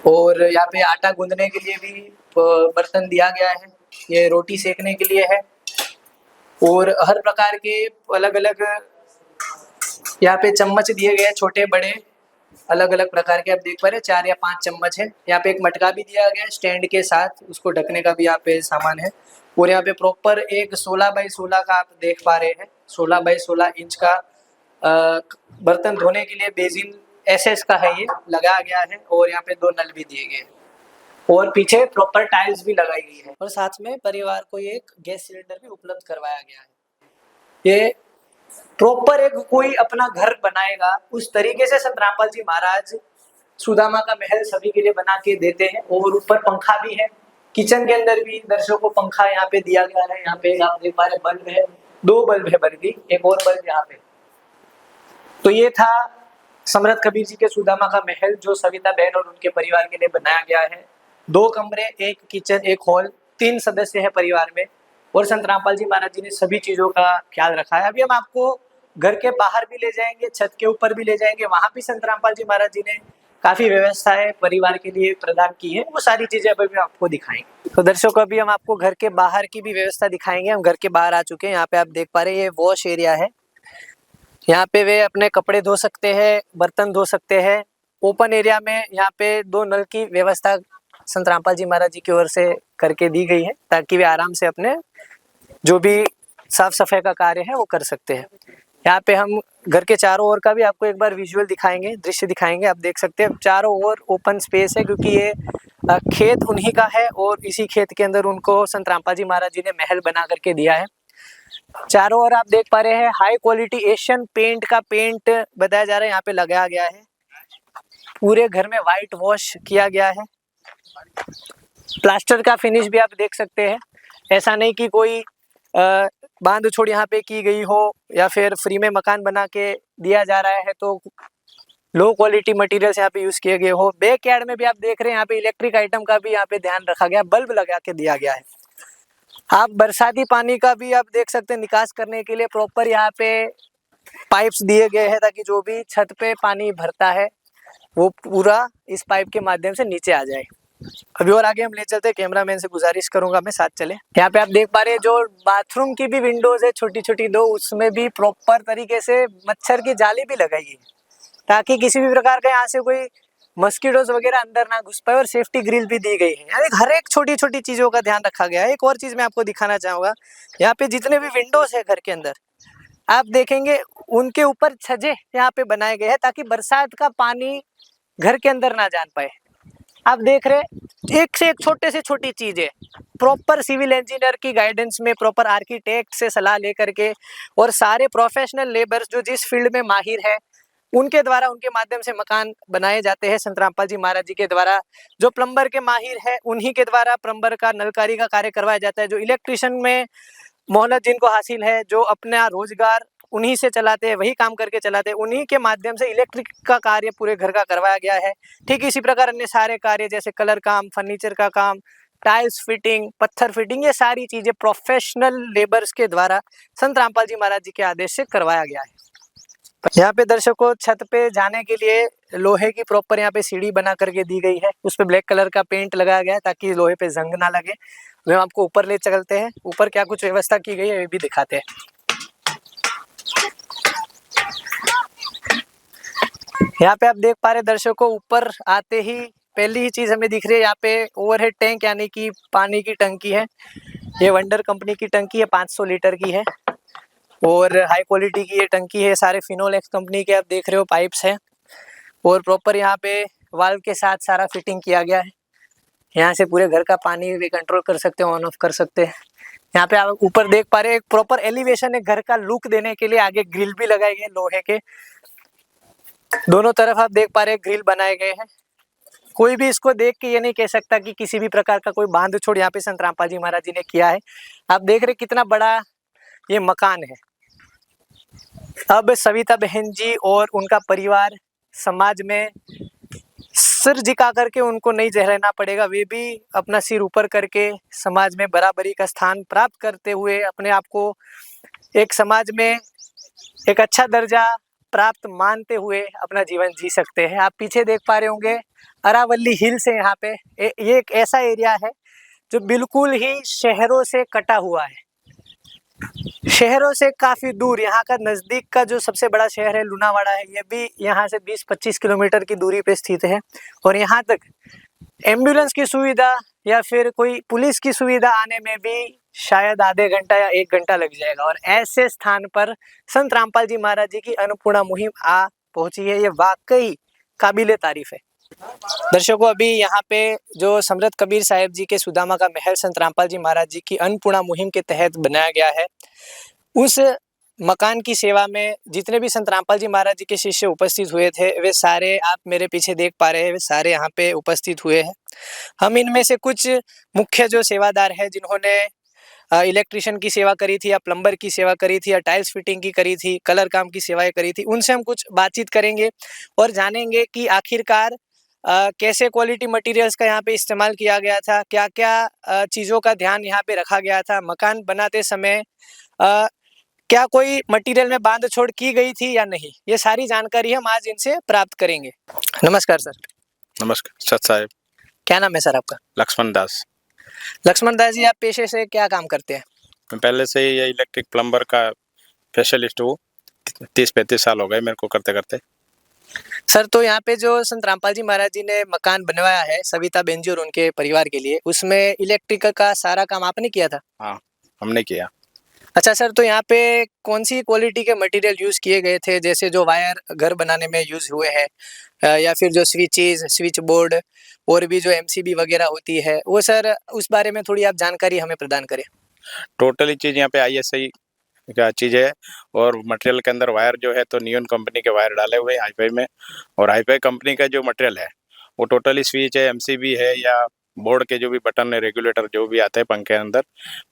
और यहाँ पे आटा गूंदने के लिए भी बर्तन दिया गया है। ये रोटी सेकने के लिए है और हर प्रकार के अलग अलग यहाँ पे चम्मच दिए गए हैं, छोटे बड़े अलग अलग प्रकार के आप देख पा रहे 4 या 5 चम्मच है। यहाँ पे एक मटका भी दिया गया है स्टैंड के साथ, उसको ढकने का भी यहाँ पे सामान है। और यहाँ पे प्रॉपर एक 16 बाई 16 का आप देख पा रहे हैं, 16 बाई 16 इंच का बर्तन धोने के लिए बेसिन एसएस का है, ये लगाया गया है और यहाँ पे 2 नल भी दिए गए हैं और पीछे प्रॉपर टाइल्स भी लगाई गई है और साथ में परिवार को एक गैस सिलेंडर भी उपलब्ध करवाया गया है। ये प्रॉपर एक कोई अपना घर बनाएगा उस तरीके से संत रामपाल जी महाराज सुदामा का महल सभी के लिए बना के देते हैं। और ऊपर पंखा भी है, किचन के अंदर भी दर्शकों को पंखा यहाँ पे दिया गया है। यहाँ पे आप देख पा रहे बल्ब है, 2 बल्ब है बल्कि, एक और बल्ब यहाँ पे। तो ये था समरथ कबीर जी के सुदामा का महल जो सविता बहन और उनके परिवार के लिए बनाया गया है। 2 कमरे, 1 किचन, 1 हॉल, 3 सदस्य है परिवार में और संत रामपाल जी महाराज जी ने सभी चीजों का ख्याल रखा है। अभी हम आपको घर के बाहर भी ले जाएंगे, छत के ऊपर भी ले जाएंगे, वहां भी संत रामपाल जी महाराज जी ने काफी व्यवस्थाएं परिवार के लिए प्रदान की है, वो सारी चीजें अभी हम आपको दिखाएंगे। तो दर्शकों अभी हम आपको घर के बाहर की भी व्यवस्था दिखाएंगे। हम घर के बाहर आ चुके हैं। यहाँ पे आप देख पा रहे हैं ये वॉश एरिया है, यहाँ पे वे अपने कपड़े धो सकते हैं, बर्तन धो सकते हैं। ओपन एरिया में यहाँ पे 2 नल की व्यवस्था संत रामपाल जी महाराज जी की ओर से करके दी गई है ताकि वे आराम से अपने जो भी साफ सफाई का कार्य है वो कर सकते हैं। यहाँ पे हम घर के चारों ओर का भी आपको एक बार विजुअल दिखाएंगे, दृश्य दिखाएंगे। आप देख सकते हैं चारों ओर ओपन स्पेस है क्योंकि ये खेत उन्हीं का है और इसी खेत के अंदर उनको संत रामपाल जी महाराज जी ने महल बना करके दिया है। चारों ओर आप देख पा रहे हैं हाई क्वालिटी एशियन पेंट का पेंट बताया जा रहा है, यहाँ पे लगाया गया है। पूरे घर में व्हाइट वॉश किया गया है। प्लास्टर का फिनिश भी आप देख सकते हैं। ऐसा नहीं कि कोई बांध छोड़ यहाँ पे की गई हो या फिर फ्री में मकान बना के दिया जा रहा है तो लो क्वालिटी मटेरियल्स यहाँ पे यूज किए गए हो। बैक यार्ड में भी आप देख रहे हैं यहाँ पे इलेक्ट्रिक आइटम का भी यहाँ पे ध्यान रखा गया, बल्ब लगा के दिया गया है। आप बरसाती पानी का भी आप देख सकते हैं निकास करने के लिए प्रॉपर यहाँ पे पाइप्स दिए गए हैं ताकि जो भी छत पे पानी भरता है वो पूरा इस पाइप के माध्यम से नीचे आ जाए। अभी और आगे हम ले चलते हैं, कैमरामैन से गुजारिश करूंगा मैं साथ चले। यहाँ पे आप देख पा रहे हैं जो बाथरूम की भी विंडोज है छोटी छोटी 2, उसमें भी प्रॉपर तरीके से मच्छर की जाली भी लगाई है। ताकि किसी भी प्रकार का यहाँ से कोई मस्कीटोज वगैरह अंदर ना घुस पाए, और सेफ्टी ग्रिल भी दी गई है। यानी हर एक छोटी छोटी चीजों का ध्यान रखा गया है। एक और चीज मैं आपको दिखाना चाहूंगा, यहाँ पे जितने भी विंडोज है घर के अंदर, आप देखेंगे उनके ऊपर छज्जे यहाँ पे बनाए गए हैं ताकि बरसात का पानी घर के अंदर ना जान पाए। आप देख रहे एक से एक छोटे से छोटी चीज है, प्रॉपर सिविल इंजीनियर की गाइडेंस में, प्रॉपर आर्किटेक्ट से सलाह लेकर के, और सारे प्रोफेशनल लेबर्स जो जिस फील्ड में माहिर है उनके द्वारा, उनके माध्यम से मकान बनाए जाते हैं संत रामपाल जी महाराज जी के द्वारा। जो प्लम्बर के माहिर है उन्हीं के द्वारा प्लम्बर का नलकारी का कार्य करवाया जाता है। जो इलेक्ट्रिशियन में मोहलत जिनको हासिल है, जो अपना रोजगार उन्हीं से चलाते हैं, वही काम करके चलाते हैं, उन्हीं के माध्यम से इलेक्ट्रिक का कार्य पूरे घर का करवाया गया है। ठीक इसी प्रकार अन्य सारे कार्य जैसे कलर काम, फर्नीचर का काम, टाइल्स फिटिंग, पत्थर फिटिंग, ये सारी चीजें प्रोफेशनल लेबर्स के द्वारा संत रामपाल जी महाराज जी के आदेश से करवाया गया है। यहाँ पे दर्शकों छत पे जाने के लिए लोहे की प्रॉपर यहाँ पे सीढ़ी बना करके दी गई है, उस पे ब्लैक कलर का पेंट लगाया गया है ताकि लोहे पे जंग ना लगे। वे आपको ऊपर ले चलते हैं, ऊपर क्या कुछ व्यवस्था की गई है ये भी दिखाते हैं। यहाँ पे आप देख पा रहे दर्शकों, ऊपर आते ही पहली ही चीज हमें दिख रही है, यहाँ पे ओवरहेड टैंक यानी कि पानी की टंकी है। ये वंडर कंपनी की टंकी है, 500 लीटर की है और हाई क्वालिटी की ये टंकी है। सारे फिनोलेक्स कंपनी के आप देख रहे हो पाइप्स हैं, और प्रॉपर यहाँ पे वाल्व के साथ सारा फिटिंग किया गया है। यहाँ से पूरे घर का पानी भी कंट्रोल कर सकते हैं, ऑन ऑफ कर सकते हैं। यहाँ पे आप ऊपर देख पा रहे हैं एक प्रॉपर एलिवेशन है, घर का लुक देने के लिए आगे ग्रिल भी लगाए गए लोहे के। दोनों तरफ आप देख पा रहे हैं ग्रिल बनाए गए हैं। कोई भी इसको देख के ये नहीं कह सकता कि किसी भी प्रकार का कोई बांध छोड़ यहाँ पे संत रामपाल जी महाराज जी ने किया है। आप देख रहे कितना बड़ा ये मकान है। अब सविता बहन जी और उनका परिवार समाज में सिर झुका करके उनको नहीं रहना पड़ेगा, वे भी अपना सिर ऊपर करके समाज में बराबरी का स्थान प्राप्त करते हुए अपने आप को एक समाज में एक अच्छा दर्जा प्राप्त मानते हुए अपना जीवन जी सकते हैं। आप पीछे देख पा रहे होंगे अरावली हिल्स है, यहाँ पे ये एक ऐसा एरिया है जो बिल्कुल ही शहरों से कटा हुआ है, शहरों से काफी दूर। यहाँ का नजदीक का जो सबसे बड़ा शहर है लुनावाड़ा है, ये भी यहाँ से 20-25 किलोमीटर की दूरी पे स्थित है, और यहाँ तक एम्बुलेंस की सुविधा या फिर कोई पुलिस की सुविधा आने में भी शायद आधे घंटा या 1 घंटा लग जाएगा। और ऐसे स्थान पर संत रामपाल जी महाराज जी की अन्नपूर्णा मुहिम आ पहुंची है, ये वाकई काबिले तारीफ है। दर्शकों अभी यहाँ पे जो समृद्ध कबीर साहिब जी के सुदामा का महल संत रामपाल जी महाराज जी की अन्नपूर्णा मुहिम के तहत बनाया गया है, उस मकान की सेवा में जितने भी संत रामपाल जी महाराज जी के शिष्य उपस्थित हुए थे वे सारे आप मेरे पीछे देख पा रहे हैं, वे सारे यहाँ पे उपस्थित हुए हैं। हम इनमें से कुछ मुख्य जो सेवादार हैं जिन्होंने इलेक्ट्रिशियन की सेवा करी थी या प्लम्बर की सेवा करी थी या टाइल्स फिटिंग की करी थी, कलर काम की सेवाएं करी थी, उनसे हम कुछ बातचीत करेंगे और जानेंगे कि आखिरकार कैसे क्वालिटी मटेरियल्स का यहाँ पे इस्तेमाल किया गया था, क्या क्या चीज़ों का ध्यान यहाँ पे रखा गया था, मकान बनाते समय क्या कोई मटेरियल में बांध छोड़ की गई थी या नहीं, ये सारी जानकारी हम आज इनसे प्राप्त करेंगे। नमस्कार सर। नमस्कार सत साहब। क्या नाम है सर आपका? लक्ष्मण दास। लक्ष्मण दास जी, आप पेशे से क्या काम करते हैं? मैं पहले से ही ये इलेक्ट्रिक प्लम्बर का स्पेशलिस्ट हूँ, 30-35 साल हो गए मेरे को करते करते। सर तो यहाँ पे जो संत रामपाल जी महाराज जी ने मकान बनवाया है सविता बेन जी और उनके परिवार के लिए, उसमें इलेक्ट्रिक का सारा काम आपने किया था? हाँ हमने किया। अच्छा सर, तो यहाँ पे कौन सी क्वालिटी के मटेरियल यूज़ किए गए थे, जैसे जो वायर घर बनाने में यूज़ हुए हैं या फिर जो स्विच बोर्ड और भी जो MCB वगैरह होती है, वो सर उस बारे में थोड़ी आप जानकारी हमें प्रदान करें। टोटली चीज़ यहाँ पे ISI का चीज़ है, और मटेरियल के अंदर वायर जो है तो नियॉन कंपनी के वायर डाले हुए हैं हाईफाई में, और हाईफाई कंपनी का जो मटेरियल है वो टोटली स्विच है, MCB है या बोर्ड के जो भी बटन है, रेगुलेटर जो भी आते हैं पंखे के अंदर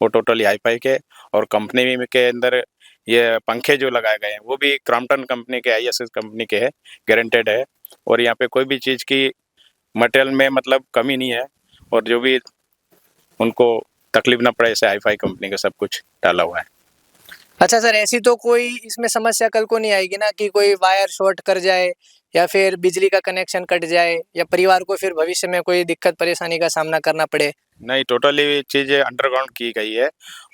वो टोटली हाईफाई के, और कंपनी के अंदर ये पंखे जो लगाए गए हैं वो भी क्रॉम्पटन कंपनी के ISS कंपनी के है, गारंटेड है, और यहाँ पे कोई भी चीज़ की मटेरियल में मतलब कमी नहीं है, और जो भी उनको तकलीफ ना पड़े ऐसे हाईफाई कंपनी का सब कुछ डाला हुआ है। अच्छा सर, ऐसी तो कोई इसमें समस्या कल को नहीं आएगी ना कि कोई वायर शॉर्ट कर जाए या फिर बिजली का कनेक्शन कट जाए या परिवार को फिर भविष्य में कोई दिक्कत परेशानी का सामना करना पड़े? नहीं, टोटली चीजें अंडरग्राउंड की गई है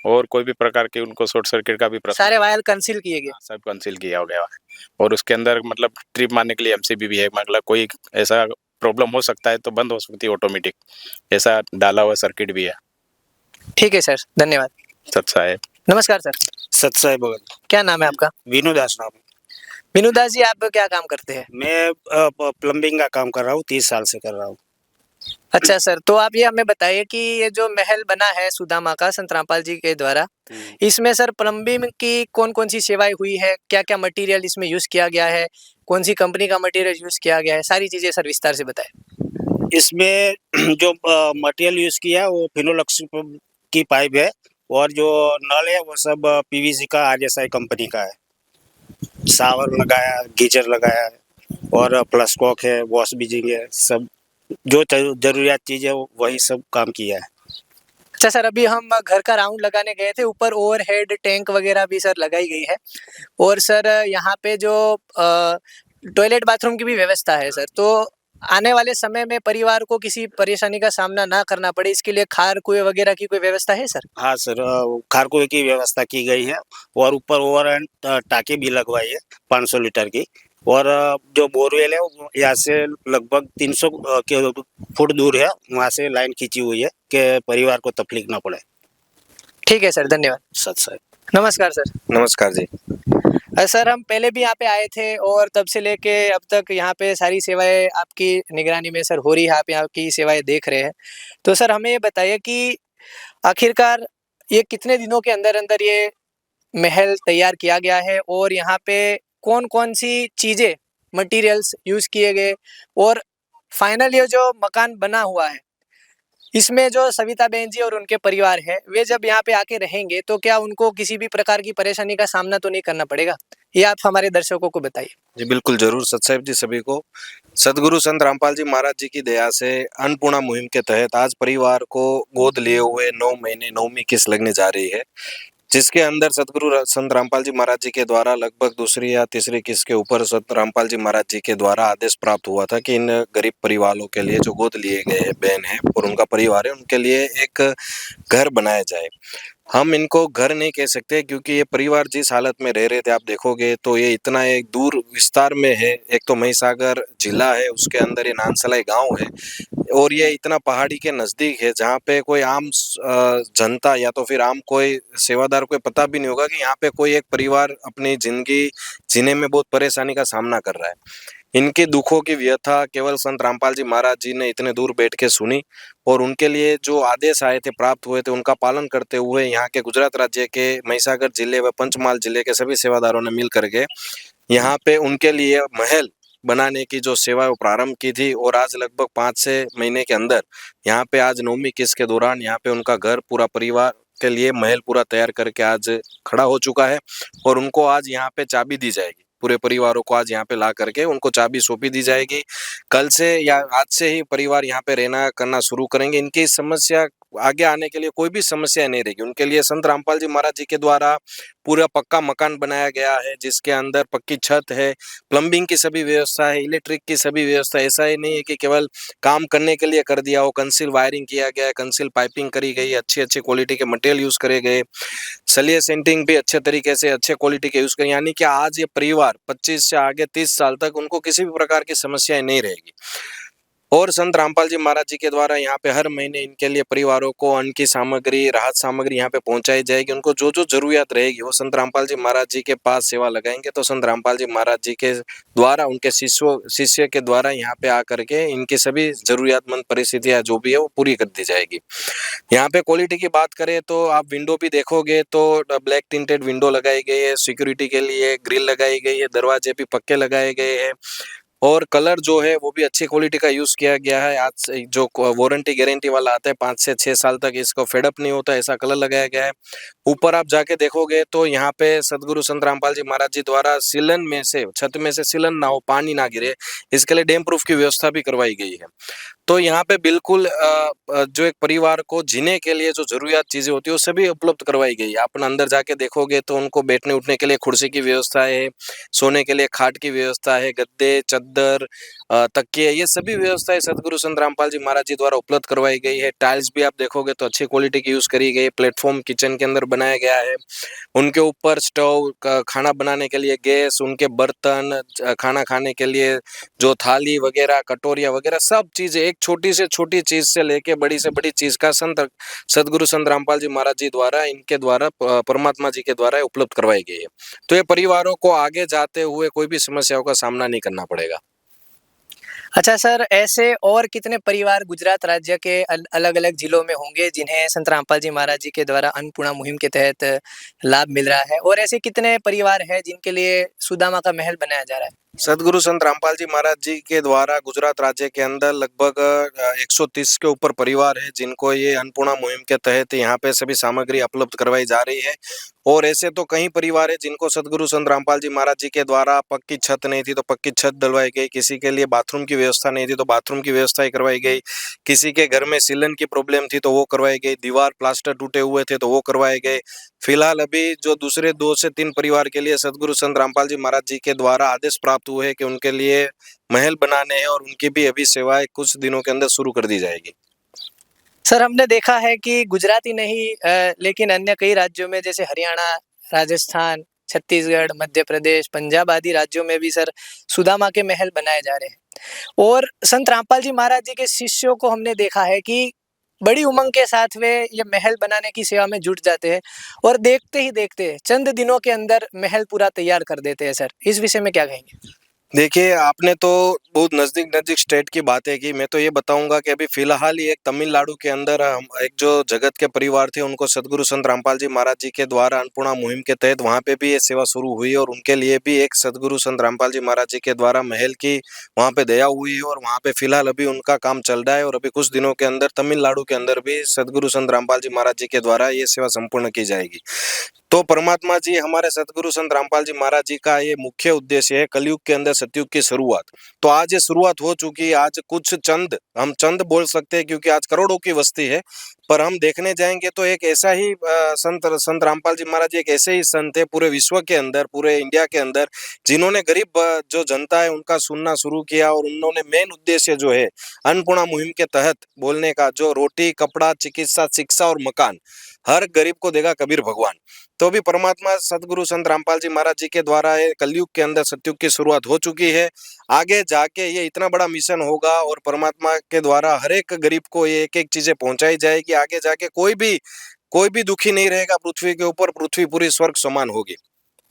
और कोई भी प्रकार के उनको शॉर्ट सर्किट का भी प्रश्न सारे वायर कंसील किए गए। सब कंसील किया गया है और उसके अंदर मतलब ट्रिप मारने के लिए एमसीबी भी है, मतलब कोई ऐसा प्रॉब्लम हो सकता है तो बंद हो सकती है ऑटोमेटिक, ऐसा डाला हुआ सर्किट भी है। ठीक है सर, धन्यवाद। सच साहेब। नमस्कार सर, सत साहेब भगत। क्या नाम है आपका? विनू दास नाम है। विनू दास जी, आप क्या काम करते हैं? मैं प्लम्बिंग का काम कर रहा हूँ, 30 साल से कर रहा हूँ। अच्छा सर, तो आप ये हमें बताइए कि ये जो महल बना है सुदामा का संत रामपाल जी के द्वारा, इसमें सर प्लम्बिंग की कौन-कौन सी सेवाएं हुई है? क्या-क्या मटेरियल इसमें यूज किया गया है? कौन सी कंपनी का मटेरियल यूज किया गया है? सारी चीजें सर विस्तार से बताएं। इसमें जो मटेरियल यूज किया है वो फिनोलेक्स की पाइप है और जो नल है वो सब पीवीसी का आरएसआई कंपनी का है। शावर लगाया, गीजर लगाया है और प्लस कॉक है, वॉश बेसिन है, सब जो जरूरियात चीज है वही सब काम किया है। अच्छा सर, अभी हम घर का राउंड लगाने गए थे, ऊपर ओवरहेड टैंक वगैरह भी सर लगाई गई है और सर यहाँ पे जो टॉयलेट बाथरूम की भी व्यवस्था है सर, तो आने वाले समय में परिवार को किसी परेशानी का सामना ना करना पड़े, इसके लिए खार कुएं वगैरह की कोई व्यवस्था है सर? हाँ सर, खारकुए की व्यवस्था की गई है और ऊपर ओवरहेड टाकी भी लगवाई है 500 लीटर की और जो बोरवेल है वो यहाँ से लगभग 300 फुट दूर है, वहाँ से लाइन खींची हुई है कि परिवार को तकलीफ ना पड़े। ठीक है सर, धन्यवाद। सत साहब। नमस्कार सर। नमस्कार जी। सर, हम पहले भी यहाँ पे आए थे और तब से लेके अब तक यहाँ पे सारी सेवाएं आपकी निगरानी में सर हो रही है, आप यहाँ की सेवाएं देख रहे हैं। तो सर हमें ये बताइए कि आखिरकार ये कितने दिनों के अंदर अंदर ये महल तैयार किया गया है और यहाँ पे कौन-कौन सी चीजें, मटेरियल्स यूज किए गए और फाइनल ये जो मकान बना हुआ है, इसमें जो सविता बहन जी और उनके परिवार है, वे जब यहाँ पे आके रहेंगे तो क्या उनको किसी भी प्रकार की परेशानी का सामना तो नहीं करना पड़ेगा? ये आप हमारे दर्शकों को बताइए। जी बिल्कुल जरूर सत साहिब जी। सभी को सदगुरु संत रामपाल जी महाराज जी की दया से अन्नपूर्णा मुहिम के तहत आज परिवार को गोद लिए हुए 9 महीने 9वीं किस्त लगने जा रही है, जिसके अंदर सदगुरु संत रामपाल जी महाराज जी के द्वारा लगभग दूसरी या तीसरी किस्त के ऊपर संत रामपाल जी महाराज जी के द्वारा आदेश प्राप्त हुआ था कि इन गरीब परिवारों के लिए जो गोद लिए गए बहन है और उनका परिवार है, उनके लिए एक घर बनाया जाए। हम इनको घर नहीं कह सकते क्योंकि ये परिवार जिस हालत में रह रहे थे, आप देखोगे तो ये इतना एक दूर विस्तार में है। एक तो महिसागर जिला है, उसके अंदर ये नानसलाई गांव है और ये इतना पहाड़ी के नजदीक है जहाँ पे कोई आम जनता या तो फिर आम कोई सेवादार को पता भी नहीं होगा कि यहाँ पे कोई एक परिवार अपनी जिंदगी जीने में बहुत परेशानी का सामना कर रहा है। इनके दुखों की व्यथा केवल संत रामपाल जी महाराज जी ने इतने दूर बैठ के सुनी और उनके लिए जो आदेश आए थे, प्राप्त हुए थे, उनका पालन करते हुए यहाँ के गुजरात राज्य के महिसागर जिले व पंचमहाल जिले के सभी सेवादारों ने मिल करके यहाँ पे उनके लिए महल बनाने की जो सेवा वो प्रारंभ की थी और आज लगभग 5-6 महीने के अंदर यहाँ पे आज 9वीं किस्त के दौरान यहाँ पे उनका घर पूरा परिवार के लिए महल पूरा तैयार करके आज खड़ा हो चुका है और उनको आज यहाँ पे चाबी दी जाएगी। पूरे परिवारों को आज यहाँ पे ला करके उनको चाबी सौंपी दी जाएगी। कल से या आज से ही परिवार यहाँ पे रहना करना शुरू करेंगे। इनकी समस्या आगे आने के लिए कोई भी समस्या नहीं रहेगी। उनके लिए संत रामपाल जी महाराज जी के द्वारा पूरा पक्का मकान बनाया गया है, जिसके अंदर पक्की छत है, प्लम्बिंग की सभी व्यवस्था है, इलेक्ट्रिक की सभी व्यवस्था। ऐसा ही नहीं है कि केवल काम करने के लिए कर दिया हो, कंसील वायरिंग किया गया है, कंसील पाइपिंग करी गई, अच्छी अच्छी क्वालिटी के मटेरियल यूज करे गए, सलिए सेंटिंग भी अच्छे तरीके से अच्छे क्वालिटी के यूज करें। यानी कि आज ये परिवार 25 से आगे 30 साल तक उनको किसी भी प्रकार की समस्याएं नहीं रहेगी। और संत रामपाल जी महाराज जी के द्वारा यहाँ पे हर महीने इनके लिए परिवारों को अन्न की सामग्री, राहत सामग्री यहाँ पे पहुंचाई जाएगी। उनको जो जो जरूरियात रहेगी वो संत रामपाल जी महाराज जी के पास सेवा लगाएंगे तो संत रामपाल जी महाराज जी के द्वारा उनके शिष्य के द्वारा यहाँ पे आकर के इनकी सभी जरूरियातमंद परिस्थितियाँ जो भी है वो पूरी कर दी जाएगी। यहाँ पे क्वालिटी की बात करें तो आप विंडो भी देखोगे तो ब्लैक टिंटेड विंडो लगाई गई है, सिक्योरिटी के लिए ग्रिल लगाई गई है, दरवाजे भी पक्के लगाए गए हैं और कलर जो है वो भी अच्छी क्वालिटी का यूज किया गया है। आज जो वारंटी गारंटी वाला आता है 5 से 6 साल तक इसको फेडअप नहीं होता, ऐसा कलर लगाया गया है। ऊपर आप जाके देखोगे तो यहाँ पे सदगुरु संत रामपाल जी महाराज जी द्वारा सीलन में से, छत में से सीलन ना हो, पानी ना गिरे, इसके लिए डैम प्रूफ की व्यवस्था भी करवाई गई है। तो यहाँ पे बिल्कुल जो एक परिवार को जीने के लिए जो जरूरियात चीजें होती है वो सभी उपलब्ध करवाई गई है। आप अंदर जाके देखोगे तो उनको बैठने उठने के लिए कुर्सी की व्यवस्था है, सोने के लिए खाट की व्यवस्था है, गद्दे, चद्दर, तकिए, ये सभी व्यवस्थाएं सदगुरु संत रामपाल जी महाराज जी द्वारा उपलब्ध करवाई गई है। टाइल्स भी आप देखोगे तो अच्छी क्वालिटी की यूज करी गई है। प्लेटफॉर्म किचन के अंदर बनाया गया है, उनके ऊपर स्टोव, खाना बनाने के लिए गैस, उनके बर्तन, खाना खाने के लिए जो थाली वगैरह, कटोरिया वगैरह, सब चीजें एक छोटी से छोटी चीज से लेके बड़ी से बड़ी चीज का सदगुरु संत रामपाल जी महाराज जी द्वारा, इनके द्वारा, परमात्मा जी के द्वारा उपलब्ध करवाई गई है। तो ये परिवारों को आगे जाते हुए कोई भी समस्याओं का सामना नहीं करना पड़ेगा। अच्छा सर, ऐसे और कितने परिवार गुजरात राज्य के अलग अलग जिलों में होंगे जिन्हें संत रामपाल जी महाराज जी के द्वारा अन्नपूर्णा मुहिम के तहत लाभ मिल रहा है, और ऐसे कितने परिवार हैं जिनके लिए सुदामा का महल बनाया जा रहा है? सदगुरु संत रामपाल जी महाराज जी के द्वारा गुजरात राज्य के अंदर लगभग 130 के ऊपर परिवार है जिनको ये अन्नपूर्णा मुहिम के तहत यहाँ पे सभी सामग्री उपलब्ध करवाई जा रही है। और ऐसे तो कई परिवार है जिनको सदगुरु संत रामपाल जी महाराज जी के द्वारा पक्की छत नहीं थी तो पक्की छत डलवाई गई, किसी के लिए बाथरूम की व्यवस्था नहीं थी तो बाथरूम की व्यवस्था ही करवाई गई, किसी के घर में सीलन की प्रॉब्लम थी तो वो करवाई गई, दीवार प्लास्टर टूटे हुए थे तो वो करवाए गए। फिलहाल अभी जो दूसरे 2 से 3 परिवार के लिए सदगुरु संत रामपाल जी महाराज जी के द्वारा आदेश प्राप्त हुए हैं कि उनके लिए महल बनाने हैं और उनकी भी अभी सेवाएं कुछ दिनों के अंदर शुरू कर दी जाएगी। सर, हमने देखा है कि गुजरात ही नहीं लेकिन अन्य कई राज्यों में जैसे हरियाणा, राजस्थान, छत्तीसगढ़, मध्य प्रदेश, पंजाब आदि राज्यों में भी सर सुदामा के महल बनाए जा रहे हैं। और संत रामपाल जी महाराज जी के शिष्यों को हमने देखा है कि बड़ी उमंग के साथ वे ये महल बनाने की सेवा में जुट जाते हैं और देखते ही देखते चंद दिनों के अंदर महल पूरा तैयार कर देते हैं। सर, इस विषय में क्या कहेंगे? देखिए, आपने तो बहुत नज़दीक स्टेट की बातें की। मैं तो ये बताऊंगा कि अभी फिलहाल ही एक तमिलनाडु के अंदर एक जो जगत के परिवार थे उनको सदगुरु संत रामपाल जी महाराज जी के द्वारा अन्नपूर्णा मुहिम के तहत वहाँ पे भी ये सेवा शुरू हुई और उनके लिए भी एक सदगुरु संत रामपाल जी महाराज जी के द्वारा महल की वहाँ पे दया हुई है और वहाँ पे फिलहाल अभी उनका काम चल रहा है। और अभी कुछ दिनों के अंदर तमिलनाडु के अंदर भी सदगुरु संत रामपाल जी महाराज जी के द्वारा ये सेवा संपूर्ण की जाएगी। तो परमात्मा जी, हमारे सदगुरु संत रामपाल जी महाराज जी का ये मुख्य उद्देश्य है कलयुग के अंदर सतयुग की शुरुआत। तो आज ये शुरुआत हो चुकी है। आज कुछ चंद, हम चंद बोल सकते हैं क्योंकि आज करोड़ों की बस्ती है, पर हम देखने जाएंगे तो एक ऐसा ही संत रामपाल जी महाराज जी एक ऐसे ही संत है पूरे विश्व के अंदर, पूरे इंडिया के अंदर, जिन्होंने गरीब जो जनता है उनका सुनना शुरू किया। और उन्होंने मेन उद्देश्य जो है अन्नपूर्णा मुहिम के तहत बोलने का, जो रोटी, कपड़ा, चिकित्सा, शिक्षा और मकान हर गरीब को देगा कबीर भगवान। तो भी परमात्मा सदगुरु संत रामपाल जी महाराज जी के द्वारा कलयुग के अंदर सतयुग की शुरुआत हो चुकी है। आगे जाके ये इतना बड़ा मिशन होगा और परमात्मा के द्वारा हर एक गरीब को ये एक एक चीजें पहुंचाई जाएगी। आगे जाके कोई भी दुखी नहीं रहेगा पृथ्वी के ऊपर, पृथ्वी पूरी स्वर्ग समान होगी।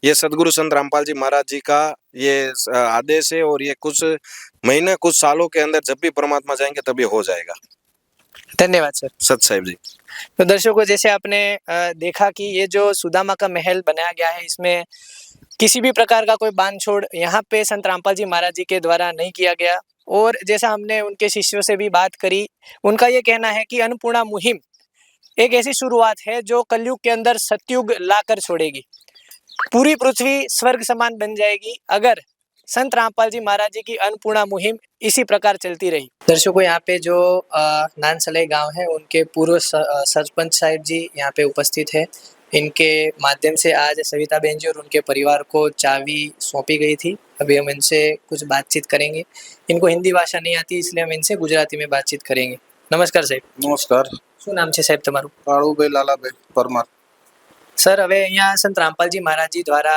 ये सदगुरु संत रामपाल जी महाराज जी का ये आदेश है और ये कुछ महीने, कुछ सालों के अंदर जब भी परमात्मा जाएंगे तभी हो जाएगा। धन्यवाद सर। सत साहिब जी। तो दर्शकों, जैसे आपने देखा कि ये जो सुदामा का महल बनाया गया है, इसमें किसी भी प्रकार का कोई बांध छोड़ यहाँ पे संत रामपाल जी महाराज जी के द्वारा नहीं किया गया। और जैसा हमने उनके शिष्यों से भी बात करी, उनका ये कहना है कि अन्नपूर्णा मुहिम एक ऐसी शुरुआत है जो कलयुग के अंदर सतयुग लाकर छोड़ेगी। पूरी पृथ्वी स्वर्ग समान बन जाएगी अगर संत रामपाल जी महाराज जी की अन्नपूर्णा मुहिम इसी प्रकार चलती रही। दर्शकों, यहाँ पे जो नानसलाई गांव है उनके पूर्व सरपंच साहिब जी यहाँ पे उपस्थित है। इनके माध्यम से आज सविता बहन जी और उनके परिवार को चाबी सौंपी गई थी। अभी हम इनसे कुछ बातचीत करेंगे। इनको हिंदी भाषा नहीं आती, इसलिए हम इनसे गुजराती में बातचीत करेंगे। नमस्कार साहब। नमस्कार। શું નામ છે સાહેબ તમારું? કાળુભાઈ લાલાભાઈ પરમાર। સર, હવે અહીંયા સંત રામપાલજી મહારાજજી દ્વારા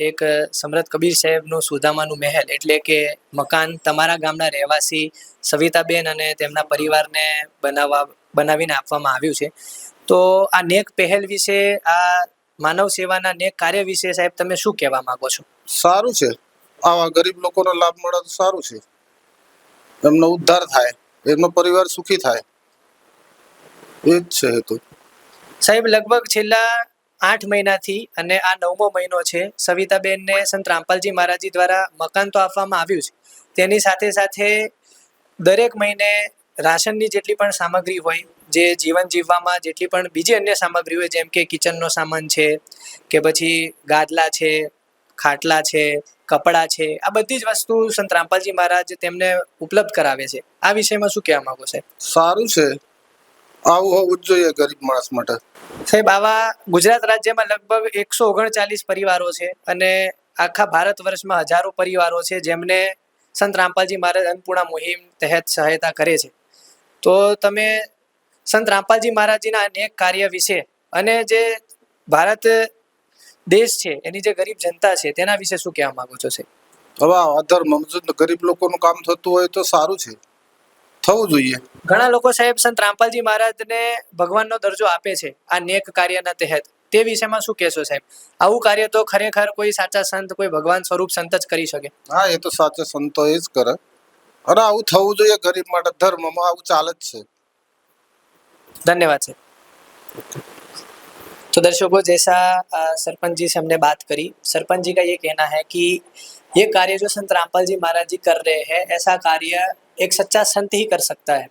એક સમરથ કબીર સાહેબનું સુદામાનું મહેલ એટલે કે મકાન તમારા ગામના રહેવાસી સવિતાબેન અને તેમના પરિવારને બનાવીને આપવામાં આવ્યું છે। તો આ નેક પહેલ વિશે, આ માનવ સેવાના નેક કાર્ય વિશે સાહેબ તમે શું કહેવા માંગો છો? સારું છે, આવા ગરીબ લોકોનો લાભ મળે તો સારું છે, એમનો ઉદ્ધાર થાય, એમનો પરિવાર સુખી થાય, એ જ છે હેતુ। સાહેબ, લગભગ છેલ્લા 8 મહિનાથી અને આ 9મો મહિનો છે, સવિતાબેનને સંત રામપાલજી મહારાજજી દ્વારા મકાન તો આપવામાં આવ્યું છે, તેની સાથે સાથે દરેક મહિને રાશનની જેટલી પણ સામગ્રી હોય, જે જીવન જીવવામાં જેટલી પણ બીજી અન્ય સામગ્રી હોય, જેમ કે કિચનનો સામાન છે કે પછી ગાદલા છે, ખાટલા છે, કપડાં છે, આ બધી જ વસ્તુ સંત રામપાલજી મહારાજ તેમને ઉપલબ્ધ કરાવે છે. આ વિષયમાં શું કહેવા માંગો સાહેબ? સારું છે, આવું હોવું જ જોઈએ ગરીબ માણસ માટે. સાહેબ, આવા ગુજરાત રાજ્યમાં લગભગ 139 પરિવારો છે અને આખા ભારત વર્ષમાં હજારો પરિવારો છે જેમને સંત રામપાલજી મહારાજ અન્નપૂર્ણા મુહિમ તહેત સહાયતા કરે છે. તો તમે સંત રામપાલજી મહારાજજીના અનેક કાર્ય વિશે અને જે ભારત દેશ છે એની જે ગરીબ જનતા છે તેના વિશે શું કહેવા માંગો છો સાહેબ? હવે અધર્મ ગરીબ લોકોનું કામ થતું હોય તો સારું છે, થવું જોઈએ. ઘણા લોકો સાહેબ સંત રામપાલજી મહારાજને ભગવાનનો દરજ્જો આપે છે આ નેક કાર્યના તહેત. તે વિષયમાં શું કહેશો સાહેબ? આવું કાર્ય તો ખરેખર કોઈ સાચા સંત, કોઈ ભગવાન સ્વરૂપ સંત જ કરી શકે. હા, એ તો સાચા સંતો એ જ કરે. અને આવું થવું જોઈએ ગરીબ માટે. ધર્મમાં આવું ચાલે જ છે. धन्यवाद सर। तो दर्शकों, जैसा सरपंच जी से हमने बात करी, सरपंच जी का ये कहना है कि ये कार्य जो संत रामपाल जी महाराज जी कर रहे हैं, ऐसा कार्य एक सच्चा संत ही कर सकता है।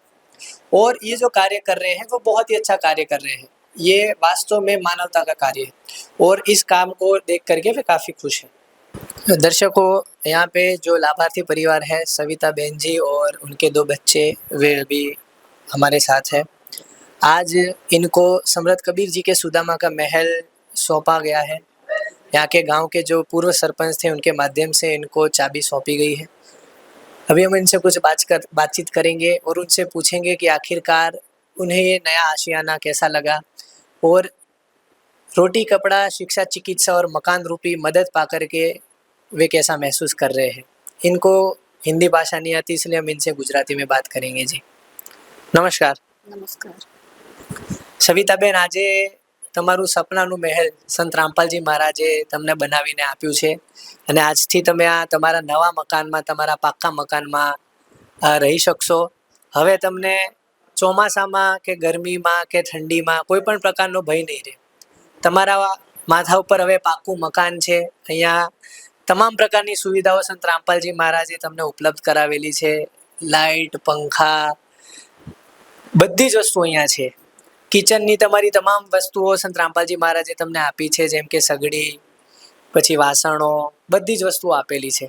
और ये जो कार्य कर रहे हैं वो बहुत ही अच्छा कार्य कर रहे हैं। ये वास्तव में मानवता का कार्य है और इस काम को देख करके वे काफ़ी खुश हैं। दर्शकों, यहाँ पे जो लाभार्थी परिवार है, सविता बहन जी और उनके 2 बच्चे, वे अभी हमारे साथ है। आज इनको समृद्ध कबीर जी के सुदामा का महल सौंपा गया है। यहाँ के गांव के जो पूर्व सरपंच थे उनके माध्यम से इनको चाबी सौंपी गई है। अभी हम इनसे कुछ बातचीत करेंगे और उनसे पूछेंगे कि आखिरकार उन्हें ये नया आशियाना कैसा लगा और रोटी, कपड़ा, शिक्षा, चिकित्सा और मकान रूपी मदद पा करके वे कैसा महसूस कर रहे हैं। इनको हिंदी भाषा नहीं आती, इसलिए हम इनसे गुजराती में बात करेंगे। जी नमस्कार। नमस्कार। સવિતાબેન, આજે તમારું સપનાનું મહેલ સંત રામપાલજી મહારાજે તમને બનાવીને આપ્યું છે અને આજથી તમે આ તમારા નવા મકાનમાં, તમારા પાક્કા મકાનમાં રહી શકશો. હવે તમને ચોમાસામાં કે ગરમીમાં કે ઠંડીમાં કોઈ પણ પ્રકારનો ભય નહીં રહે. તમારા માથા ઉપર હવે પાક્કું મકાન છે. અહીંયા તમામ પ્રકારની સુવિધાઓ સંત રામપાલજી મહારાજે તમને ઉપલબ્ધ કરાવેલી છે. લાઇટ, પંખા, બધી જ વસ્તુ અહીંયા છે. કિચનની તમારી તમામ વસ્તુઓ સંત રામપાલજી મહારાજે તમને આપી છે, જેમ કે સગડી, પછી વાસણો, બધી જ વસ્તુઓ આપેલી છે.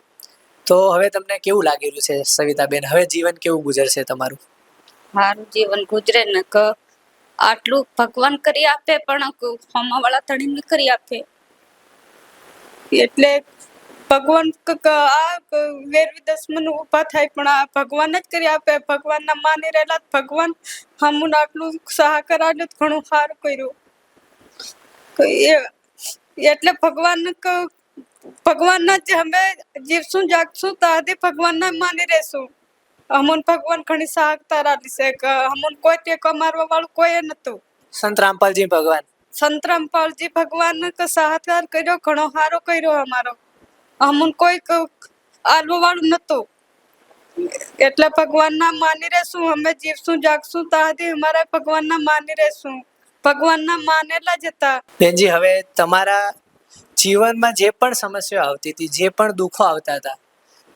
તો હવે તમને કેવું લાગી રહ્યું છે સવિતાબેન? હવે જીવન કેવું ગુજરશે તમારું? મારું જીવન ગુજરે ને કે આટલું ભગવાન કરી આપે પણ હમાવાળા તણીને કરી આપે એટલે ભગવાન આ વેરવી દસમન ઊભા થાય પણ આ ભગવાન જ કરી આપે. ભગવાનના માની રહેલા ભગવાન હમું આટલું સહાય કરાવ્યું, ઘણું સારું કર્યું. એટલે ભગવાનના જ અમે જીવશું જાગશું ત્યાંથી ભગવાનના માની રહેશું. અમુન ભગવાન ઘણી સહાયતા રાખી છે કે અમુન કોઈ ટેકો મારવા વાળું કોઈ નતું. સંત રામપાલજી ભગવાન, સંત રામપાલજી ભગવાન સહકાર કર્યો, ઘણો સારો કર્યો અમારો. અમુન કોઈ આલવા વાળું નતું એટલે ભગવાનના માની રહેશું. અમે જીવશું જાગશું ત્યાંથી અમારા ભગવાનના માની રહેશું. ભગવાનના માનેલા જ હતા. બેનજી, હવે તમારા જીવનમાં જે પણ સમસ્યાઓ આવતી હતી, જે પણ દુઃખો આવતા હતા,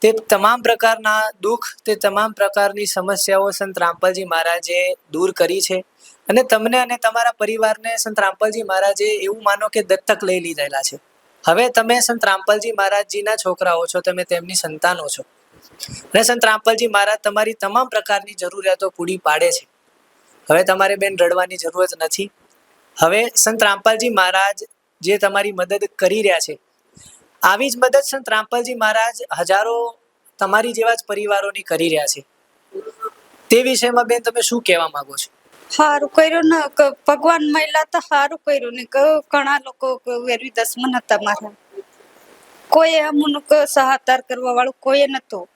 તે તમામ પ્રકારના દુઃખ, તે તમામ પ્રકારની સમસ્યાઓ સંત રામપાલજી મહારાજે દૂર કરી છે અને તમને અને તમારા પરિવારને સંત રામપાલજી મહારાજે એવું માનો કે દત્તક લઈ લીધેલા છે. હવે તમે સંત રામપાલજી મહારાજજીના છોકરાઓ છો, તમે તેમની સંતાનો છો અને સંત રામપાલજી મહારાજ તમારી તમામ પ્રકારની જરૂરિયાતો પૂરી પાડે છે. હવે તમારે બેન રડવાની જરૂરત નથી. હવે સંત રામપાલજી મહારાજ જે તમારી મદદ કરી રહ્યા છે, આવી જ મદદ સંત રામપાલજી મહારાજ હજારો તમારી જેવા જ પરિવારોની કરી રહ્યા છે. તે વિષયમાં બેન તમે શું કહેવા માંગો છો? સારું કર્યું ને ભગવાન મહિલા તો સારું કર્યું ને ઘણા લોકો વેરવી દસમન હતા મારા. કોઈ અમુન સહાયતા કરવા વાળું કોઈ નતું.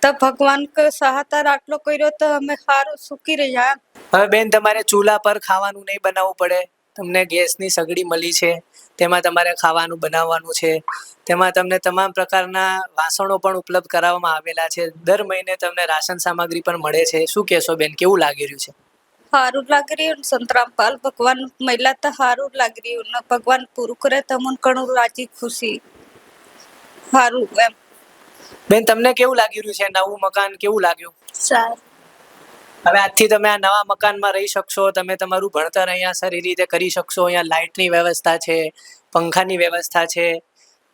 તો ભગવાન સહાયતા આટલો કર્યો તો અમે સારું સુખી રહ્યા. હવે બેન, તમારે ચૂલા પર ખાવાનું નહીં બનાવવું પડે. તમને ગેસની સગડી મળી છે, તેમાં તમારે ખાવાનું બનાવવાનું છે. તેમાં તમને તમામ પ્રકારના વાસણો પણ ઉપલબ્ધ કરાવવામાં આવેલા છે. દર મહિને તમને રાશન સામગ્રી પણ મળે છે. શું કહેશો બેન, કેવું લાગી રહ્યું છે? સારું લાગી રહ્યું. સંત રામપાલ ભગવાન મહિલા તો સારું લાગી રહ્યું ને ભગવાન પૂરું કરે તો મને ઘણું રાજી ખુશી સારું એમ. બેન, તમને કેવું લાગી રહ્યું છે? નવું મકાન કેવું લાગ્યું? સારું. હવે આજથી તમે આ નવા મકાનમાં રહી શકશો. તમે તમારું ભણતર અહીંયા સારી રીતે કરી શકશો. અહીંયા લાઇટની વ્યવસ્થા છે, પંખાની વ્યવસ્થા છે,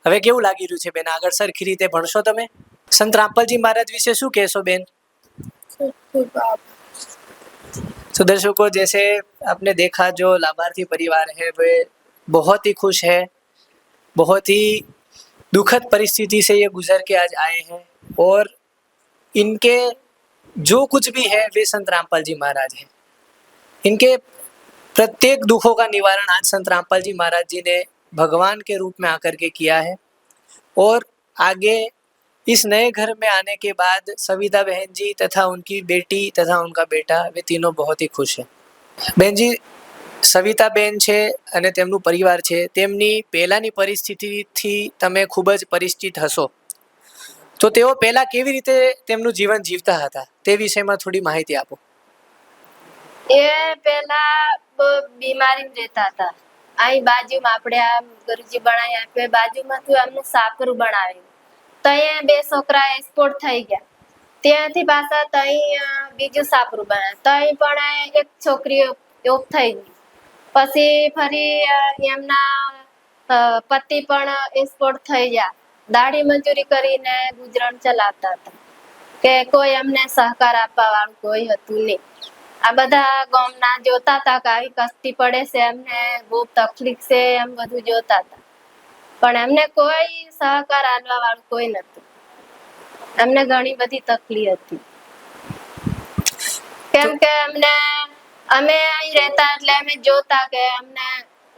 હવે કેવું લાગી રહ્યું છે બેન? આગળ સરખી રીતે ભણશો તમે? સંત રામપાલજી महाराज विषय શું કહેશો બેન? तो दर्शकों, जैसे आपने देखा जो लाभार्थी परिवार है वे बहुत ही खुश है, बहुत ही दुखद परिस्थिति से ये गुजर के आज आए हैं और इनके जो कुछ भी है वे संत रामपाल जी महाराज हैं। इनके प्रत्येक दुखों का निवारण आज संत रामपाल जी महाराज जी ने भगवान के रूप में आकर के किया है और आगे इस नए घर में आने के बाद सविता बहन जी तथा उनकी बेटी तथा उनका बेटा वे तीनों बहुत ही खुश हैं। बहन जी, सविता बेन છે અને તેમનું પરિવાર છે, તેમની પહેલાની પરિસ્થિતિથી તમે ખૂબ જ પરિચિત હશો, તો તેઓ પહેલા કેવી રીતે તેમનું જીવન જીવતા હતા તે વિષયમાં થોડી માહિતી આપો। એ પહેલા બીમારીમાં રહેતા હતા। અહીં બાજુમાં આપણે આ ગુરુજી બનાવી આપે, બાજુમાંથી અમને સાપરું બનાવ્યું, ત્યાં બે છોકરા એક્સપોર્ટ થઈ ગયા, ત્યાંથી પાછા ત્યાં બીજું સાપરું બનાવ્યું, ત્યાં પણ એક છોકરી ઓફ થઈ ગઈ, પછી ફરી એમના પતિ પણ એક્સપોર્ટ થઈ ગયા, દાઢી મજૂરી કરીને ગુજરાન ચલાવતા હતા કે કોઈ અમને સહકાર આપવા વાળું કોઈ હતું નહીં। આ બધા ગામના જોતા હતા કે આવી કષ્ટી પડે છે, એમને બહુ તકલીફ છે, એમ બધું જોતા હતા, પણ એમને કોઈ સહકાર આપવા વાળું કોઈ નતું। એમને ઘણી બધી તકલીફ હતી કેમ કે અમને અમે અહીં રહેતા એટલે અમે જોતા કે અમને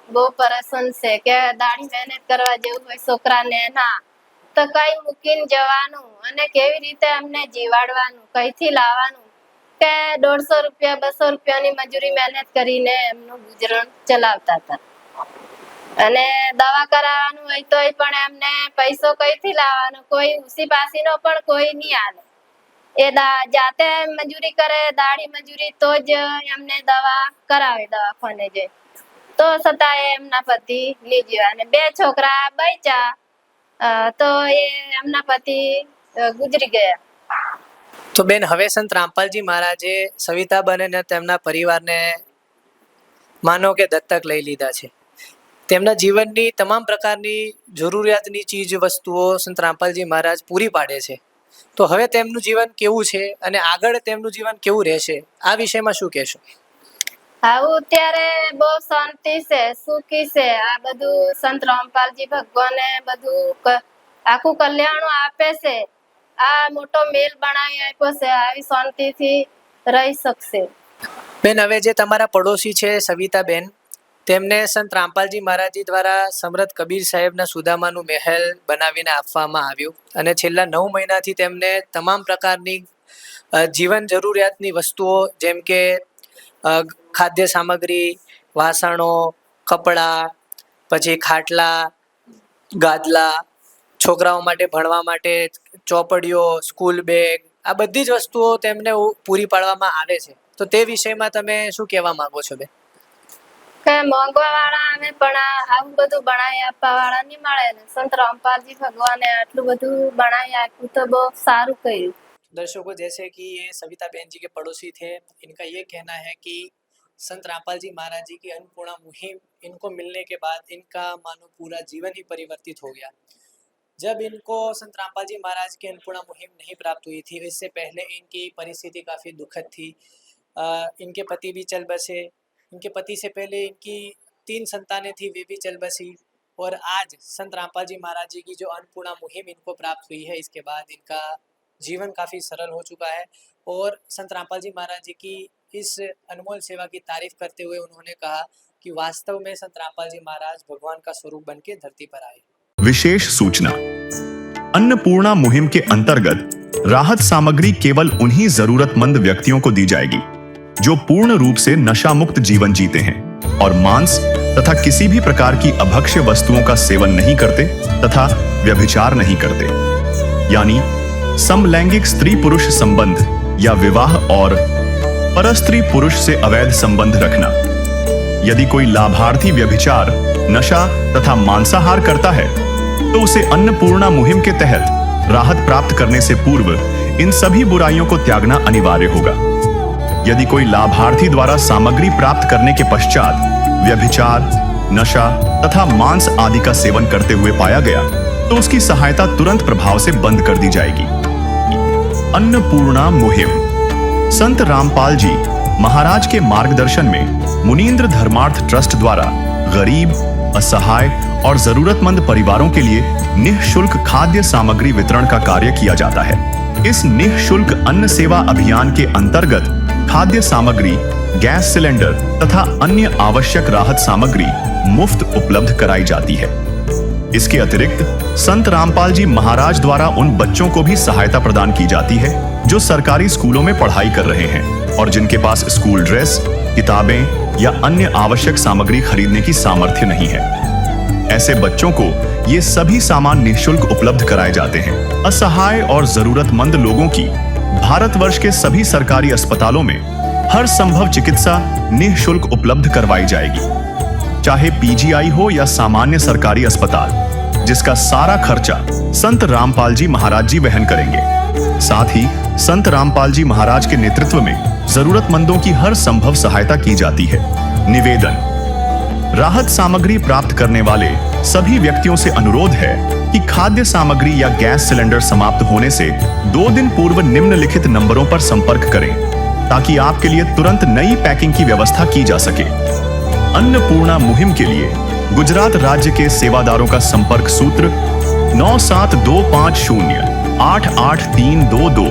બહુ પરેશાન છે કે દાઢી મહેનત કરવા જેવું હોય છોકરાને ના તો કઈ મૂકીને જવાનું અને કેવી રીતે અમને જીવાડવાનું, કઈથી લાવવાનું કે 150 રૂપિયા 200 રૂપિયાની મજૂરી મહેનત કરીને એમનું ગુજરાન ચલાવતા હતા। અને દવા કરાવવાનું હોય તોય પણ એમને પૈસો કઈથી લાવવાનો, કોઈ ઉસી પાસીનો પણ કોઈ નહીં આલે, એ જાતે મજૂરી કરે, દાઢી મજૂરી તો જ એમને દવા કરાવે દવાખાને જઈ, તો છતાં એમના પતિ નહીં જીવા અને બે છોકરા બચ્યા તો એ એમના પતિ ગુજરી ગયા। તો બેન, હવે સંત રામપાલજી મહારાજે સવિતાબેન અને તેમના પરિવારને માનો કે દત્તક લઈ લીધા છે। તેમના જીવનની તમામ પ્રકારની જરૂરિયાતની ચીજ વસ્તુઓ સંત રામપાલજી મહારાજ પૂરી પાડે છે। તો હવે તેમનું જીવન કેવું છે અને આગળ તેમનું જીવન કેવું રહેશે આ વિષયમાં શું કહેશો? આવું અત્યારે બહુ શાંતિ છે, સુખી છે। આ બધું સંત રામપાલજી ભગવાને બધું આખું કલ્યાણ આપે છે, આ મોટો મેલ બનાવી આપ્યો છે, આવી શાંતિથી રહી શકશે। બેન, હવે જે તમારા પડોશી છે સવિતાબેન, તેમને સંત રામપાલજી મહારાજજી દ્વારા સમરથ કબીર સાહેબના સુદામાનું મહેલ બનાવીને આપવામાં આવ્યું અને છેલ્લા 9 મહિનાથી તેમને તમામ પ્રકારની જીવન જરૂરિયાતની વસ્તુઓ જેમ કે ખાદ્ય સામગ્રી, વાસણો, કપડાં, પછી ખાટલા, ગાદલા, છોકરાઓ માટે ભણવા માટે ચોપડીઓ, સ્કૂલ બેગ, આ બધી જ વસ્તુઓ તેમને પૂરી પાડવામાં આવે છે। તો તે વિષયમાં તમે શું કહેવા માંગો છો બેન? કે મોંઘવા વાળા આવે પણ આવું બધું બનાવી આપવા વાળા નહીં મળે ને, સંત રામપાલજી ભગવાને આટલું બધું બનાવી આપ્યું તો બહુ સારું કર્યું। दर्शकों, जैसे कि ये सविता बहन जी के पड़ोसी थे, इनका ये कहना है कि संत रामपाल जी महाराज जी की अन्नपूर्णा मुहिम इनको मिलने के बाद इनका मानो पूरा जीवन ही परिवर्तित हो गया। जब इनको संत रामपाल जी महाराज की अन्नपूर्णा मुहिम नहीं प्राप्त हुई थी, इससे पहले इनकी परिस्थिति काफ़ी दुखद थी। इनके पति भी चल बसे, इनके पति से पहले इनकी 3 संतानें थी, वे भी चल बसी और आज संत रामपाल जी महाराज जी की जो अन्नपूर्णा मुहिम इनको प्राप्त हुई है, इसके बाद इनका जीवन काफ़ी सरल हो चुका है। और संत रामपाल जी महाराज जी की इस अनमोल सेवा की तारीफ करते हुए उन्होंने कहा कि वास्तव में संत रामपाल जी महाराज भगवान का स्वरूप बन के धरती पर आए। विशेष सूचना, अन्नपूर्णा मुहिम के अंतर्गत राहत सामग्री केवल उन्हीं जरूरतमंद व्यक्तियों को दी जाएगी जो पूर्ण रूप से नशा मुक्त जीवन जीते हैं और मांस तथा किसी भी प्रकार की अभक्ष्य वस्तुओं का सेवन नहीं करते तथा व्यभिचार नहीं करते, यानी समलैंगिक स्त्री पुरुष संबंध या विवाह और परस्त्री पुरुष से अवैध संबंध रखना। यदि कोई लाभार्थी व्यभिचार, नशा तथा मांसाहार करता है तो उसे अन्नपूर्णा मुहिम के तहत राहत प्राप्त करने से पूर्व इन सभी बुराइयों को त्यागना अनिवार्य होगा। यदि कोई लाभार्थी द्वारा सामग्री प्राप्त करने के पश्चात व्यभिचार, नशा तथा मांस आदि का सेवन करते हुए पाया गया तो उसकी सहायता तुरंत प्रभाव से बंद कर दी जाएगी। अन्नपूर्णा मुहिम। संत रामपाल जी महाराज के मार्गदर्शन में मुनींद्र धर्मार्थ ट्रस्ट द्वारा गरीब, असहाय और जरूरतमंद परिवारों के लिए निःशुल्क खाद्य सामग्री वितरण का कार्य किया जाता है। इस निःशुल्क अन्न सेवा अभियान के अंतर्गत खाद्य सामग्री, गैस सिलेंडर तथा अन्य आवश्यक राहत सामग्री मुफ्त उपलब्ध कराई जाती है। इसके अतिरिक्त संत रामपाल जी महाराज द्वारा उन बच्चों को भी सहायता प्रदान की जाती है जो सरकारी स्कूलों में पढ़ाई कर रहे हैं और जिनके पास स्कूल ड्रेस, किताबें या अन्य आवश्यक सामग्री खरीदने की सामर्थ्य नहीं है। ऐसे बच्चों को ये सभी सामान निःशुल्क उपलब्ध कराए जाते हैं। असहाय और जरूरतमंद लोगों की भारतवर्ष के सभी सरकारी अस्पतालों में हर संभव चिकित्सा निःशुल्क उपलब्ध करवाई जाएगी, चाहे पीजीआई हो या सामान्य सरकारी अस्पताल, जिसका सारा खर्चा संत रामपाल जी महाराज जी वहन करेंगे। साथ ही संत रामपाल जी महाराज के नेतृत्व में जरूरतमंदों की हर संभव सहायता की जाती है। निवेदन। राहत सामग्री प्राप्त करने वाले सभी व्यक्तियों से अनुरोध है कि खाद्य सामग्री या गैस सिलेंडर समाप्त होने से 2 दिन पूर्व निम्नलिखित नंबरों पर संपर्क करें ताकि आपके लिए तुरंत नई पैकिंग की व्यवस्था की जा सके। अन्नपूर्णा मुहिम के लिए गुजरात राज्य के सेवादारों का संपर्क सूत्र 9725088322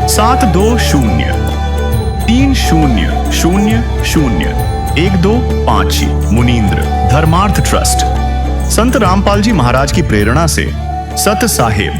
72030001256 मुनींद्र धर्मार्थ ट्रस्ट। संत रामपाल जी महाराज की प्रेरणा से सत साहेब